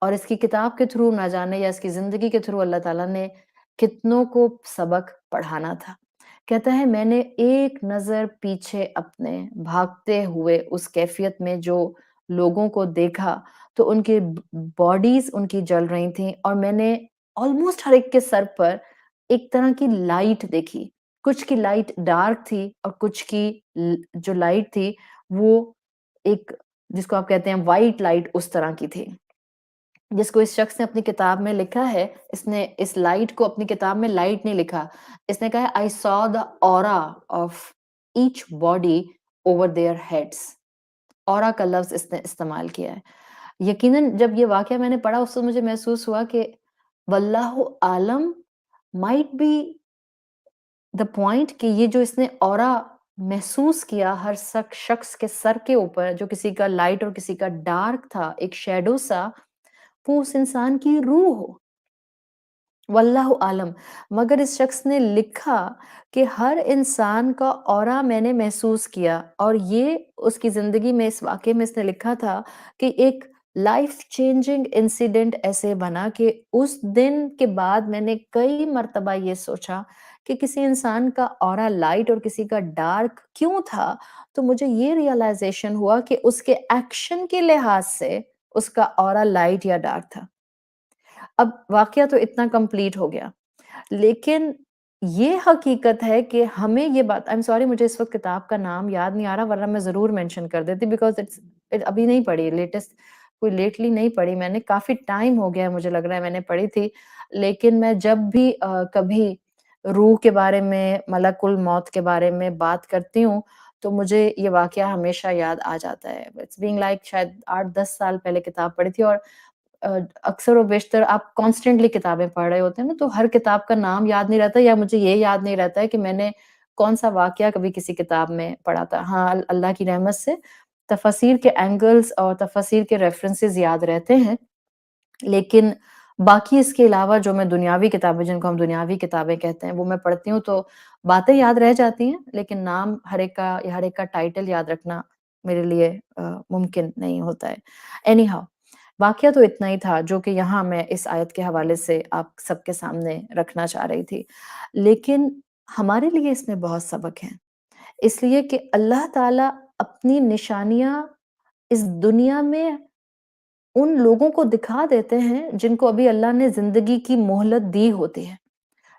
اور اس کی کتاب کے تھرو نہ جانے یا اس کی زندگی کے تھرو اللہ تعالیٰ نے کتنوں کو سبق پڑھانا تھا۔ کہتا ہے میں نے ایک نظر پیچھے اپنے بھاگتے ہوئے اس کیفیت میں جو لوگوں کو دیکھا، تو ان کی باڈیز ان کی جل رہی تھیں، اور میں نے آلموسٹ ہر ایک کے سر پر ایک طرح کی لائٹ دیکھی۔ کچھ کی لائٹ ڈارک تھی، اور کچھ کی جو لائٹ تھی وہ ایک، جس کو آپ کہتے ہیں وائٹ لائٹ، اس طرح کی تھی، جس کو اس شخص نے اپنی کتاب میں لکھا ہے۔ اس نے اس لائٹ کو اپنی کتاب میں لائٹ نہیں لکھا، اس نے کہا ہے I saw the aura of each body over their heads۔ اورا کا لفظ اس نے استعمال کیا ہے۔ یقیناً جب یہ واقعہ میں نے پڑھا، اس وقت مجھے محسوس ہوا کہ واللہ عالم might be the point، کہ یہ جو اس نے اورا محسوس کیا ہر شخص کے سر کے اوپر، جو کسی کا لائٹ اور کسی کا ڈارک تھا، ایک شیڈو سا، وہ اس انسان کی روح ہو۔ واللہ عالم۔ مگر اس شخص نے لکھا کہ ہر انسان کا اورا میں نے محسوس کیا، اور یہ اس کی زندگی میں، اس واقعے میں اس نے لکھا تھا کہ ایک لائف چینجنگ انسیڈنٹ ایسے بنا کہ اس دن کے بعد میں نے کئی مرتبہ یہ سوچا کہ کسی انسان کا اورا لائٹ اور کسی کا ڈارک کیوں تھا، تو مجھے یہ ریئلائزیشن ہوا کہ اس کے ایکشن کے لحاظ سے اس کا اورا لائٹ یا ڈارک تھا۔ اب واقعہ تو اتنا کمپلیٹ ہو گیا، لیکن یہ حقیقت ہے کہ ہمیں یہ بات، I'm sorry مجھے اس وقت کتاب کا نام یاد نہیں آ رہا، ورنہ میں ضرور مینشن کر دیتی، بیکاز ابھی نہیں پڑھی، کوئی لیٹلی نہیں پڑھی میں نے، کافی ٹائم ہو گیا مجھے لگ رہا ہے میں نے پڑھی تھی، لیکن میں جب بھی کبھی روح کے بارے میں، ملک الموت کے بارے میں بات کرتی ہوں تو مجھے یہ واقعہ ہمیشہ یاد آ جاتا ہے۔ اٹس بینگ لائک شاید 8-10 سال پہلے کتاب پڑھی تھی، اور اکثر و بیشتر آپ کانسٹنٹلی کتابیں پڑھ رہے ہوتے ہیں نا، تو ہر کتاب کا نام یاد نہیں رہتا، یا مجھے یہ یاد نہیں رہتا ہے کہ میں نے کون سا واقعہ کبھی کسی کتاب میں پڑھا تھا۔ ہاں اللہ کی رحمت سے تفاسیر کے اینگلز اور تفاسیر کے ریفرنسز یاد رہتے ہیں، لیکن باقی اس کے علاوہ جو میں دنیاوی کتابیں، جن کو ہم دنیاوی کتابیں کہتے ہیں، وہ میں پڑھتی ہوں تو باتیں یاد رہ جاتی ہیں، لیکن نام ہر ایک کا یا ہر ایک کا ٹائٹل یاد رکھنا میرے لیے ممکن نہیں ہوتا ہے۔ اینی ہاؤ، واقعہ تو اتنا ہی تھا جو کہ یہاں میں اس آیت کے حوالے سے آپ سب کے سامنے رکھنا چاہ رہی تھی، لیکن ہمارے لیے اس میں بہت سبق ہیں، اس لیے کہ اللہ تعالیٰ اپنی نشانیاں اس دنیا میں ان لوگوں کو دکھا دیتے ہیں جن کو ابھی اللہ نے زندگی کی مہلت دی ہوتی ہے.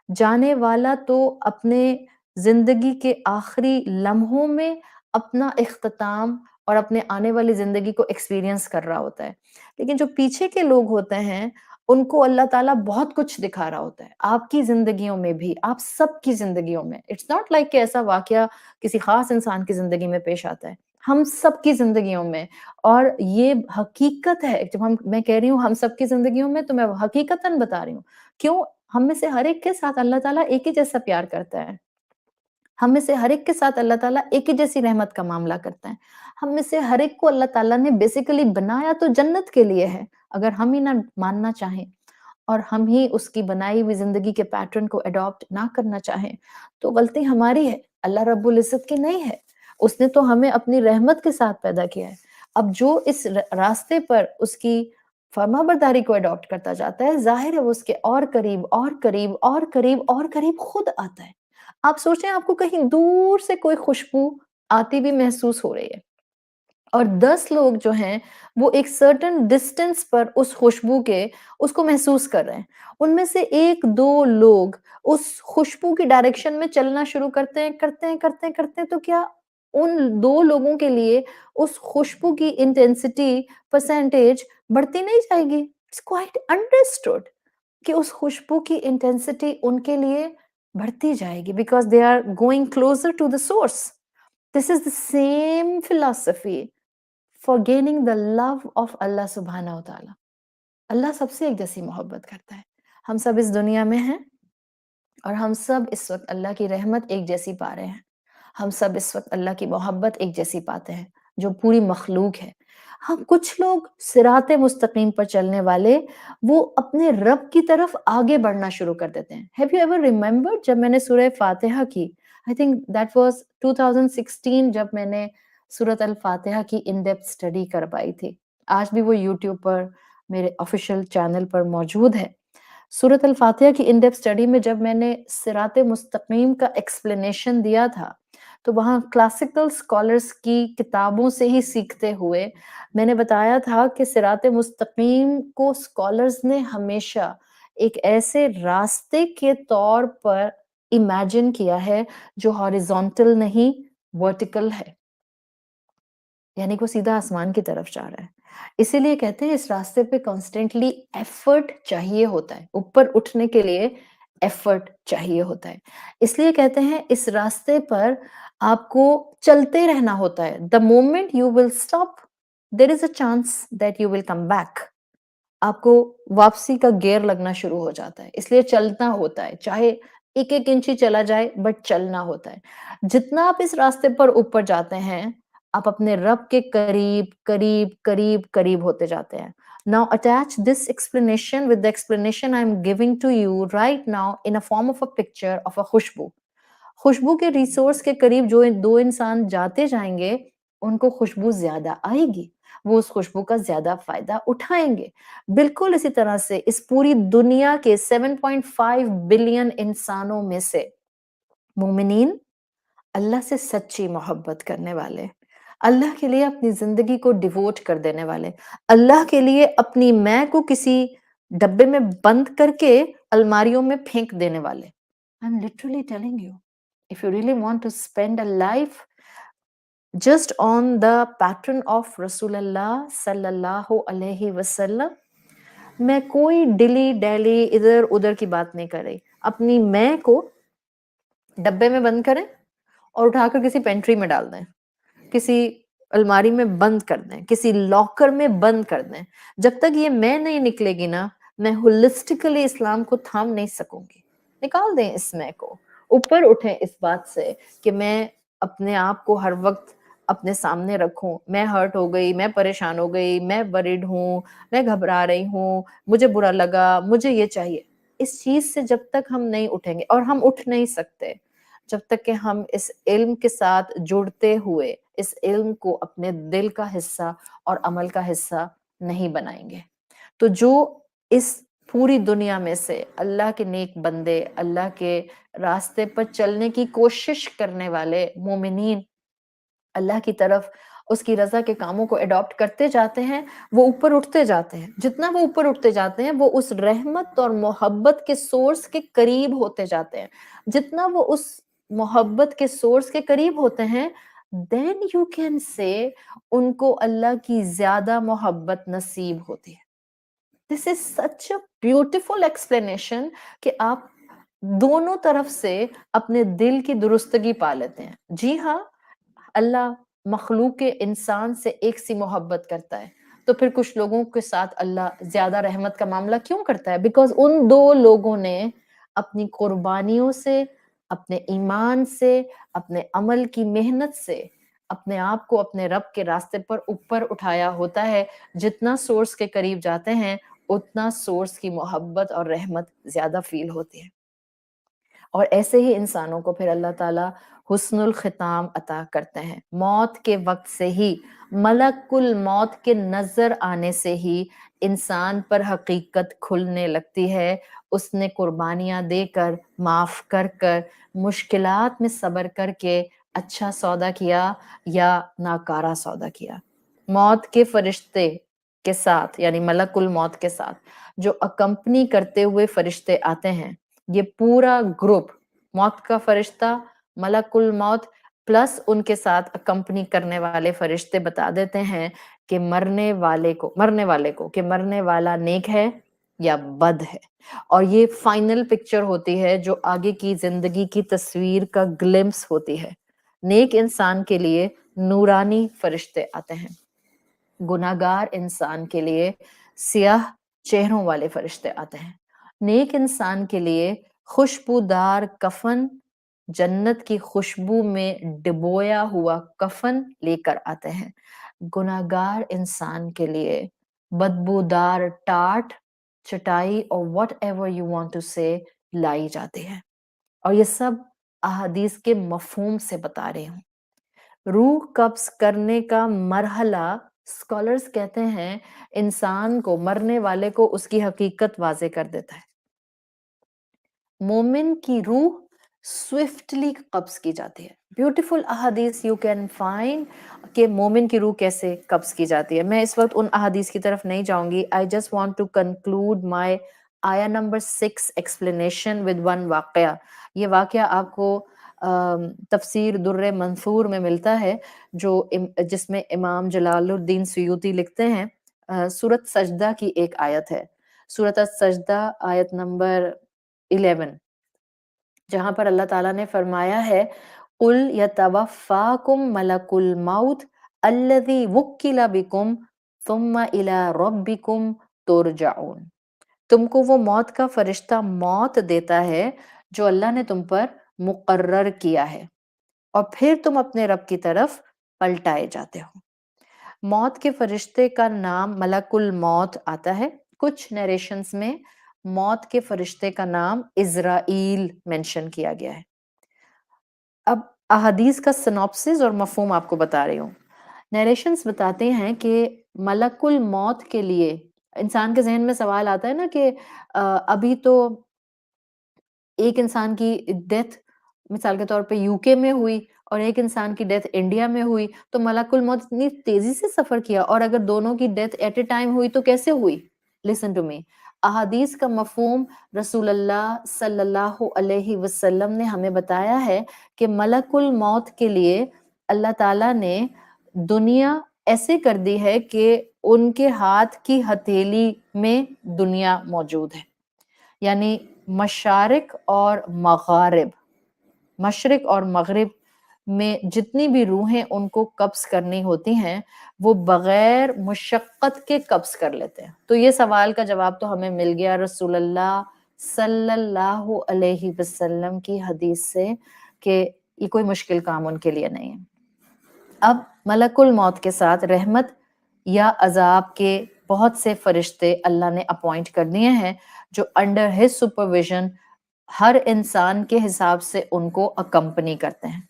جانے والا تو اپنے زندگی کے آخری لمحوں میں اپنا اختتام اور اپنے آنے والی زندگی کو ایکسپیرینس کر رہا ہوتا ہے. لیکن جو پیچھے کے لوگ ہوتے ہیں ان کو اللہ تعالیٰ بہت کچھ دکھا رہا ہوتا ہے. آپ کی زندگیوں میں بھی، آپ سب کی زندگیوں میں. اٹس ناٹ لائک کہ ایسا واقعہ کسی خاص انسان کی زندگی میں پیش آتا ہے، ہم سب کی زندگیوں میں. اور یہ حقیقت ہے، جب میں کہہ رہی ہوں ہم سب کی زندگیوں میں تو میں حقیقتاً بتا رہی ہوں. کیوں؟ ہم میں سے ہر ایک کے ساتھ اللہ تعالیٰ ایک ہی جیسا پیار کرتا ہے. ہم میں سے ہر ایک کے ساتھ اللہ تعالیٰ ایک ہی جیسی رحمت کا معاملہ کرتا ہے. ہم میں سے ہر ایک کو اللہ تعالیٰ نے بیسیکلی بنایا تو جنت کے لیے ہے. اگر ہم ہی نہ ماننا چاہیں اور ہم ہی اس کی بنائی ہوئی زندگی کے پیٹرن کو اڈاپٹ نہ کرنا چاہیں تو غلطی ہماری ہے، اللہ رب العزت کی نہیں ہے. اس نے تو ہمیں اپنی رحمت کے ساتھ پیدا کیا ہے. اب جو اس راستے پر اس کی فرما برداری کو اڈاپٹ کرتا جاتا ہے، ظاہر ہے وہ اس کے اور قریب اور قریب اور قریب اور قریب خود آتا ہے. آپ سوچیں آپ کو کہیں دور سے کوئی خوشبو آتی بھی محسوس ہو رہی ہے اور 10 لوگ جو ہیں وہ ایک سرٹن ڈسٹینس پر اس خوشبو کے اس کو محسوس کر رہے ہیں. ان میں سے 1-2 لوگ اس خوشبو کی ڈائریکشن میں چلنا شروع کرتے ہیں تو کیا ان 2 لوگوں کے لیے اس خوشبو کی انٹینسٹی پرسنٹیج بڑھتی نہیں جائے گی؟ اٹس کوائٹ انڈرسٹوڈ کہ اس خوشبو کی انٹینسٹی ان کے لیے بڑھتی جائے گی because they are going closer to the source. This is the same philosophy for gaining the love of Allah سبحانہ و تعالیٰ. اللہ سب سے ایک جیسی محبت کرتا ہے. ہم سب اس دنیا میں ہیں اور ہم سب اس وقت اللہ کی رحمت ایک جیسی پا رہے ہیں. ہم سب اس وقت اللہ کی محبت ایک جیسی پاتے ہیں جو پوری مخلوق ہے. ہم کچھ لوگ صراط مستقیم پر چلنے والے وہ اپنے رب کی طرف آگے بڑھنا شروع کر دیتے ہیں. Have you ever remembered جب میں نے سورہ فاتحہ کی I think that was 2016 جب میں نے سورۃ الفاتحہ کی ان ڈیپتھ اسٹڈی کروائی تھی. آج بھی وہ یوٹیوب پر میرے آفیشیل چینل پر موجود ہے. سورۃ الفاتحہ کی ان ڈیپتھ اسٹڈی میں جب میں نے صراط مستقیم کا ایکسپلینیشن دیا تھا تو وہاں کلاسیکل اسکالرس کی کتابوں سے ہی سیکھتے ہوئے میں نے بتایا تھا کہ صراط مستقیم کو اسکالرز نے ہمیشہ ایک ایسے راستے کے طور پر امیجن کیا ہے جو ہاریزونٹل نہیں ورٹیکل ہے، یعنی وہ سیدھا آسمان کی طرف جا رہا ہے. اسی لیے کہتے ہیں اس راستے پہ کانسٹینٹلی ایفرٹ چاہیے ہوتا ہے، اوپر اٹھنے کے لیے ایفرٹ چاہیے ہوتا ہے. اس لیے کہتے ہیں اس راستے پر آپ کو چلتے رہنا ہوتا ہے. the moment you will stop there is a chance that you will come back. آپ کو واپسی کا گیئر لگنا شروع ہو جاتا ہے. اس لیے چلنا ہوتا ہے، چاہے ایک انچی چلا جائے بٹ چلنا ہوتا ہے. جتنا آپ اس راستے پر اوپر جاتے ہیں آپ اپنے رب کے قریب قریب قریب قریب ہوتے جاتے ہیں. Now attach this explanation with the explanation I am giving to you right now in a form of a picture of a خوشبو. خوشبو کے ریسورس کے قریب جو 2 انسان جاتے جائیں گے ان کو خوشبو زیادہ آئے گی، وہ اس خوشبو کا زیادہ فائدہ اٹھائیں گے. بالکل اسی طرح سے اس پوری دنیا کے 7.5 بلین انسانوں میں سے مومنین اللہ سے سچی محبت کرنے والے، اللہ کے لیے اپنی زندگی کو ڈیووٹ کر دینے والے، اللہ کے لیے اپنی میں کو کسی ڈبے میں بند کر کے الماریوں میں پھینک دینے والے. I'm literally telling you, if you really want to spend a life just on the pattern of رسول اللہ صلی اللہ علیہ وسلم، میں کوئی ڈیلی ڈیلی ادھر ادھر کی بات نہیں کر رہی. اپنی میں کو ڈبے میں بند کریں اور اٹھا کر کسی پینٹری میں ڈال دیں، کسی الماری میں بند کر دیں، کسی لاکر میں بند کر دیں. جب تک یہ میں نہیں نکلے گی نا میں ہولسٹیکلی اسلام کو تھام نہیں سکوں گی. نکال دیں اس میں کو، اوپر اٹھیں اس بات سے کہ میں اپنے آپ کو ہر وقت اپنے سامنے رکھوں. میں ہرٹ ہو گئی، میں پریشان ہو گئی، میں ورڈ ہوں، میں گھبرا رہی ہوں، مجھے برا لگا، مجھے یہ چاہیے. اس چیز سے جب تک ہم نہیں اٹھیں گے، اور ہم اٹھ نہیں سکتے جب تک کہ ہم اس علم کے ساتھ جڑتے ہوئے اس علم کو اپنے دل کا حصہ اور عمل کا حصہ نہیں بنائیں گے. تو جو اس پوری دنیا میں سے اللہ کے نیک بندے، اللہ کے راستے پر چلنے کی کوشش کرنے والے مومنین اللہ کی طرف اس کی رضا کے کاموں کو اڈاپٹ کرتے جاتے ہیں، وہ اوپر اٹھتے جاتے ہیں. جتنا وہ اوپر اٹھتے جاتے ہیں وہ اس رحمت اور محبت کے سورس کے قریب ہوتے جاتے ہیں. جتنا وہ اس محبت کے سورس کے قریب ہوتے ہیں then you can say ان کو اللہ کی زیادہ محبت نصیب ہوتی ہے. This is such a beautiful explanation کہ آپ دونوں طرف سے اپنے دل کی درستگی پا لیتے ہیں. جی ہاں، اللہ مخلوق انسان سے ایک سی محبت کرتا ہے، تو پھر کچھ لوگوں کے ساتھ اللہ زیادہ رحمت کا معاملہ کیوں کرتا ہے؟ بیکاز ان دو لوگوں نے اپنی قربانیوں سے، اپنے ایمان سے، اپنے عمل کی محنت سے اپنے آپ کو اپنے رب کے راستے پر اوپر اٹھایا ہوتا ہے. جتنا سورس کے قریب جاتے ہیں اتنا سورس کی محبت اور رحمت زیادہ فیل ہوتی ہے. اور ایسے ہی انسانوں کو پھر اللہ تعالیٰ حسن الختام عطا کرتے ہیں. موت کے وقت سے ہی، ملک الموت کے نظر آنے سے ہی انسان پر حقیقت کھلنے لگتی ہے. اس نے قربانیاں دے کر، معاف کر کر، مشکلات میں صبر کر کے اچھا سودا کیا یا ناکارہ سودا کیا. موت کے فرشتے کے ساتھ یعنی ملک الموت کے ساتھ جو اکمپنی کرتے ہوئے فرشتے آتے ہیں، یہ پورا گروپ موت کا فرشتہ، ملک الموت پلس ان کے ساتھ اکمپنی کرنے والے فرشتے بتا دیتے ہیں کہ مرنے والے کو کہ مرنے والا نیک ہے یا بد ہے. اور یہ فائنل پکچر ہوتی ہے جو آگے کی زندگی کی تصویر کا گلمپس ہوتی ہے. نیک انسان کے لیے نورانی فرشتے آتے ہیں، گناہگار انسان کے لیے سیاہ چہروں والے فرشتے آتے ہیں. نیک انسان کے لیے خوشبودار کفن، جنت کی خوشبو میں ڈبویا ہوا کفن لے کر آتے ہیں. گناہگار انسان کے لیے بدبودار ٹاٹ، چٹائی اور whatever you want to say لائی جاتی ہے. اور یہ سب احادیث کے مفہوم سے بتا رہی ہوں. روح قبض کرنے کا مرحلہ اسکالرز کہتے ہیں انسان کو، مرنے والے کو اس کی حقیقت واضح کر دیتا ہے. مومن کی روح سوئفٹلی قبض کی جاتی ہے. بیوٹیفل احادیث یو کین فائنڈ کہ مومن کی روح کیسے قبض کی جاتی ہے. میں اس وقت ان احادیث کی طرف نہیں جاؤں گی. I just want to conclude my آیا نمبر 6 explanation with one واقعہ. یہ واقعہ آپ کو تفسیر در منثور میں ملتا ہے جس میں امام جلال الدین سیوطی لکھتے ہیں. سورۃ سجدہ کی ایک آیت ہے، سورۃ سجدہ آیت نمبر 11، جہاں پر اللہ تعالیٰ نے فرمایا ہے قُلْ يَتَوَفَّاكُمْ مَلَكُ الْمَوْتِ الَّذِي وُكِّلَ بِكُمْ ثُمَّ إِلَىٰ رَبِّكُمْ تُرْجَعُونَ. تم کو وہ موت کا فرشتہ موت دیتا ہے جو اللہ نے تم پر مقرر کیا ہے، اور پھر تم اپنے رب کی طرف پلٹائے جاتے ہو. موت کے فرشتے کا نام ملک الموت آتا ہے. کچھ نیریشنز میں موت کے فرشتے کا نام عزرائیل مینشن کیا گیا ہے. اب احادیث کا سنوپسس اور مفہوم آپ کو بتا رہی ہوں. نیریشنز بتاتے ہیں کہ ملک الموت کے لیے انسان کے ذہن میں سوال آتا ہے نا کہ ابھی تو ایک انسان کی ڈیتھ مثال کے طور پہ یو کے میں ہوئی اور ایک انسان کی ڈیتھ انڈیا میں ہوئی، تو ملک الموت اتنی تیزی سے سفر کیا، اور اگر دونوں کی ڈیتھ ایٹ اے ٹائم ہوئی تو کیسے ہوئی؟ Listen to me. احادیث کا مفہوم رسول اللہ صلی اللہ علیہ وسلم نے ہمیں بتایا ہے کہ ملک الموت کے لیے اللہ تعالیٰ نے دنیا ایسے کر دی ہے کہ ان کے ہاتھ کی ہتھیلی میں دنیا موجود ہے. یعنی مشارق اور مغارب، مشرق اور مغرب میں جتنی بھی روحیں ان کو قبض کرنی ہوتی ہیں وہ بغیر مشقت کے قبض کر لیتے ہیں. تو یہ سوال کا جواب تو ہمیں مل گیا رسول اللہ صلی اللہ علیہ وسلم کی حدیث سے کہ یہ کوئی مشکل کام ان کے لیے نہیں ہے. اب ملک الموت کے ساتھ رحمت یا عذاب کے بہت سے فرشتے اللہ نے اپوائنٹ کر دیے ہیں جو انڈر ہز سپرویژن ہر انسان کے حساب سے ان کو اکمپنی کرتے ہیں.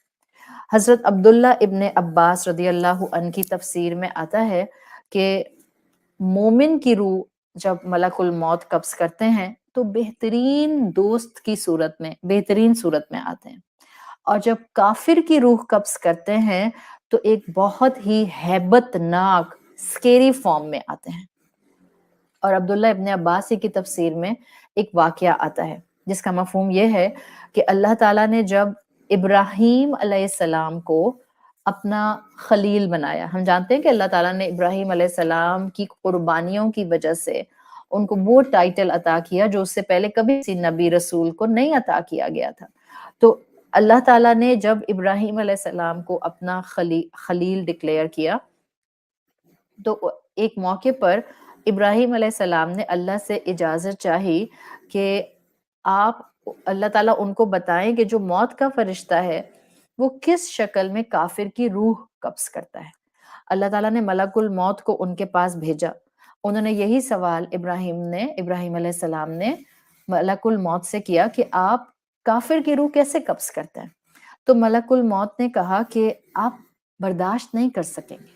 حضرت عبداللہ ابن عباس رضی اللہ عنہ کی تفسیر میں آتا ہے کہ مومن کی روح جب ملک الموت قبض کرتے ہیں تو بہترین دوست کی صورت میں، بہترین صورت میں آتے ہیں، اور جب کافر کی روح قبض کرتے ہیں تو ایک بہت ہی ہیبت ناک اسکیری فارم میں آتے ہیں. اور عبداللہ ابن عباس کی تفسیر میں ایک واقعہ آتا ہے جس کا مفہوم یہ ہے کہ اللہ تعالیٰ نے جب ابراہیم علیہ السلام کو اپنا خلیل بنایا. ہم جانتے ہیں کہ اللہ تعالیٰ نے ابراہیم علیہ السلام کی قربانیوں کی وجہ سے ان کو وہ ٹائٹل عطا کیا جو اس سے پہلے کبھی کسی نبی رسول کو نہیں عطا کیا گیا تھا. تو اللہ تعالیٰ نے جب ابراہیم علیہ السلام کو اپنا خلیل ڈکلیئر کیا تو ایک موقع پر ابراہیم علیہ السلام نے اللہ سے اجازت چاہی کہ آپ اللہ تعالیٰ ان کو بتائیں کہ جو موت کا فرشتہ ہے وہ کس شکل میں کافر کی روح قبض کرتا ہے. اللہ تعالیٰ نے ملک الموت کو ان کے پاس بھیجا. انہوں نے یہی سوال ابراہیم علیہ السلام نے ملک الموت سے کیا کہ آپ کافر کی روح کیسے قبض کرتے ہیں. تو ملک الموت نے کہا کہ آپ برداشت نہیں کر سکیں گے.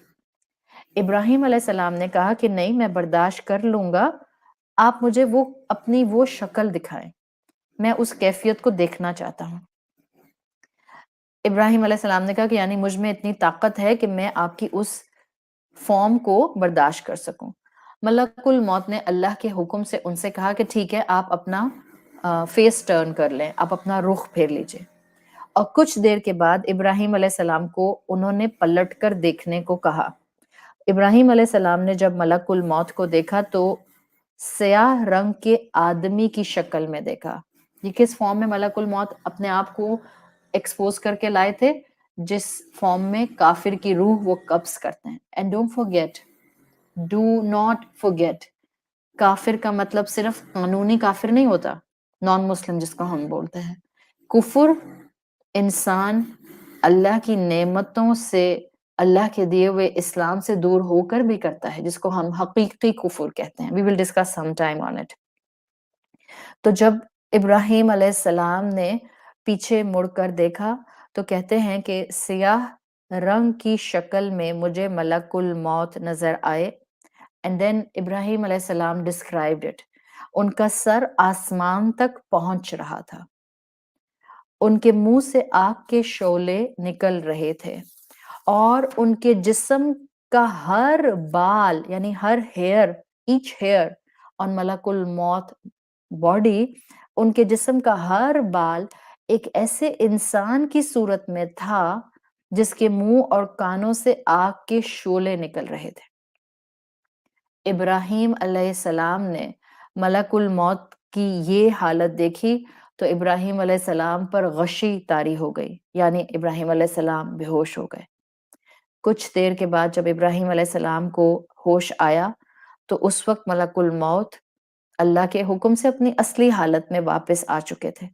ابراہیم علیہ السلام نے کہا کہ نہیں، میں برداشت کر لوں گا، آپ مجھے اپنی وہ شکل دکھائیں، میں اس کیفیت کو دیکھنا چاہتا ہوں. ابراہیم علیہ السلام نے کہا کہ یعنی مجھ میں اتنی طاقت ہے کہ میں آپ کی اس فارم کو برداشت کر سکوں. ملک الموت نے اللہ کے حکم سے ان سے کہا کہ ٹھیک ہے، آپ اپنا فیس ٹرن کر لیں، آپ اپنا رخ پھیر لیجئے. اور کچھ دیر کے بعد ابراہیم علیہ السلام کو انہوں نے پلٹ کر دیکھنے کو کہا. ابراہیم علیہ السلام نے جب ملک الموت کو دیکھا تو سیاہ رنگ کے آدمی کی شکل میں دیکھا. یہ کس فارم میں ملک الموت اپنے آپ کو ایکسپوز کر کے لائے تھے؟ جس فارم میں کافر کی روح وہ قبض کرتے ہیں. اینڈ ڈو ناٹ forget، کافر کا مطلب صرف قانونی کافر نہیں ہوتا، نان مسلم جس کو ہم بولتے ہیں. کفر انسان اللہ کی نعمتوں سے، اللہ کے دیے ہوئے اسلام سے دور ہو کر بھی کرتا ہے، جس کو ہم حقیقی کفر کہتے ہیں. We will discuss some time on it. تو جب ابراہیم علیہ السلام نے پیچھے مڑ کر دیکھا تو کہتے ہیں کہ سیاہ رنگ کی شکل میں مجھے ملک الموت نظر آئے. And then ابراہیم علیہ السلام described it. ان کا سر آسمان تک پہنچ رہا تھا، ان کے منہ سے آگ کے شعلے نکل رہے تھے، اور ان کے جسم کا ہر بال یعنی ہر ہیئر، ایچ ہیئر آن ملک الموت باڈی، ان کے جسم کا ہر بال ایک ایسے انسان کی صورت میں تھا جس کے منہ اور کانوں سے آگ کے شعلے نکل رہے تھے. ابراہیم علیہ السلام نے ملک الموت کی یہ حالت دیکھی تو ابراہیم علیہ السلام پر غشی طاری ہو گئی، یعنی ابراہیم علیہ السلام بے ہوش ہو گئے. کچھ دیر کے بعد جب ابراہیم علیہ السلام کو ہوش آیا تو اس وقت ملک الموت اللہ کے حکم سے اپنی اصلی حالت میں واپس آ چکے تھے.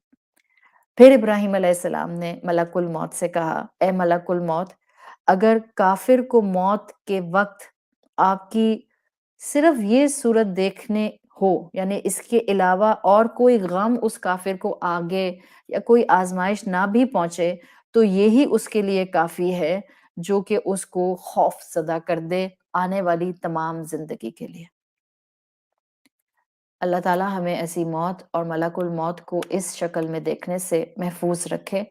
پھر ابراہیم علیہ السلام نے ملک الموت سے کہا، اے ملک الموت، اگر کافر کو موت کے وقت آپ کی صرف یہ صورت دیکھنے ہو، یعنی اس کے علاوہ اور کوئی غم اس کافر کو آگے یا کوئی آزمائش نہ بھی پہنچے، تو یہی اس کے لیے کافی ہے جو کہ اس کو خوف زدہ کر دے آنے والی تمام زندگی کے لیے. اللہ تعالیٰ ہمیں ایسی موت اور ملک الموت کو اس شکل میں دیکھنے سے محفوظ رکھے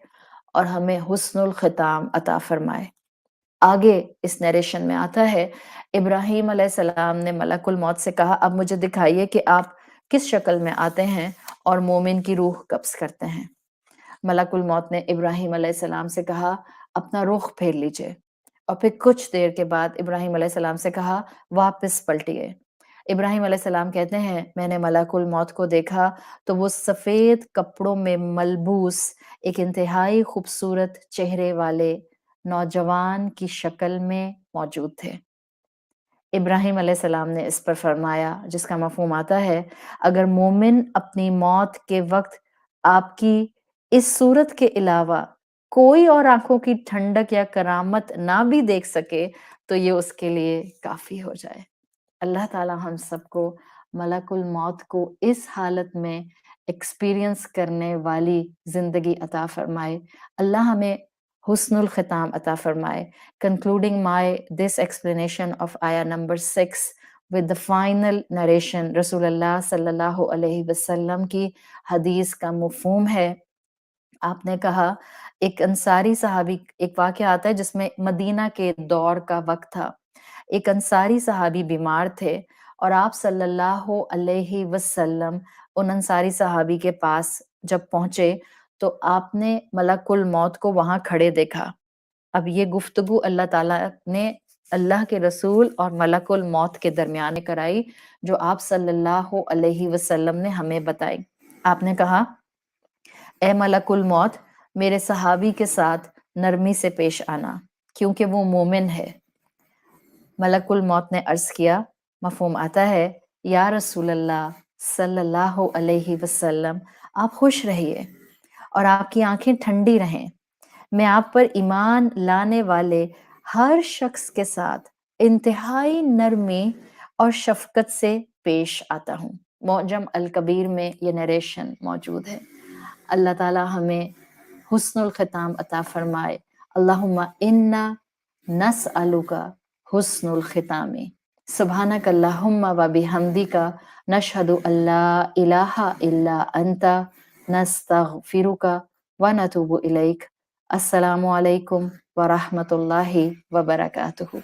اور ہمیں حسن الختام عطا فرمائے. آگے اس نیریشن میں آتا ہے، ابراہیم علیہ السلام نے ملک الموت سے کہا، اب مجھے دکھائیے کہ آپ کس شکل میں آتے ہیں اور مومن کی روح قبض کرتے ہیں. ملک الموت نے ابراہیم علیہ السلام سے کہا، اپنا رخ پھیر لیجئے. اور پھر کچھ دیر کے بعد ابراہیم علیہ السلام سے کہا، واپس پلٹیے. ابراہیم علیہ السلام کہتے ہیں، میں نے ملک الموت کو دیکھا تو وہ سفید کپڑوں میں ملبوس ایک انتہائی خوبصورت چہرے والے نوجوان کی شکل میں موجود تھے. ابراہیم علیہ السلام نے اس پر فرمایا، جس کا مفہوم آتا ہے، اگر مومن اپنی موت کے وقت آپ کی اس صورت کے علاوہ کوئی اور آنکھوں کی ٹھنڈک یا کرامت نہ بھی دیکھ سکے تو یہ اس کے لیے کافی ہو جائے. اللہ تعالیٰ ہم سب کو ملک الموت کو اس حالت میں ایکسپیرینس کرنے والی زندگی عطا فرمائے. اللہ ہمیں حسن الختام عطا فرمائے. Concluding this explanation of ayah number 6 with the final narration، رسول اللہ صلی اللہ علیہ وسلم کی حدیث کا مفہوم ہے. آپ نے کہا، ایک انصاری صحابی، ایک واقعہ آتا ہے جس میں مدینہ کے دور کا وقت تھا، ایک انصاری صحابی بیمار تھے اور آپ صلی اللہ علیہ وسلم ان انصاری صحابی کے پاس جب پہنچے تو آپ نے ملک الموت کو وہاں کھڑے دیکھا۔ اب یہ گفتگو اللہ تعالیٰ نے اللہ کے رسول اور ملک الموت کے درمیان کرائی، جو آپ صلی اللہ علیہ وسلم نے ہمیں بتائی۔ آپ نے کہا، اے ملک الموت، میرے صحابی کے ساتھ نرمی سے پیش آنا کیونکہ وہ مومن ہے۔ ملک الموت نے عرض کیا، مفہوم آتا ہے، یا رسول اللہ صلی اللہ علیہ وسلم، آپ خوش رہیے اور آپ کی آنکھیں ٹھنڈی رہیں، میں آپ پر ایمان لانے والے ہر شخص کے ساتھ انتہائی نرمی اور شفقت سے پیش آتا ہوں۔ معجم الکبیر میں یہ نریشن موجود ہے۔ اللہ تعالیٰ ہمیں حسن الختام عطا فرمائے۔ اللہم انا نسألک حسن الختام۔ سبحانک اللہم و بحمدک نشہد ان لا الہ الا انت نستغفرک و نتوب الیک۔ السلام علیکم ورحمۃ اللہ وبرکاتہ۔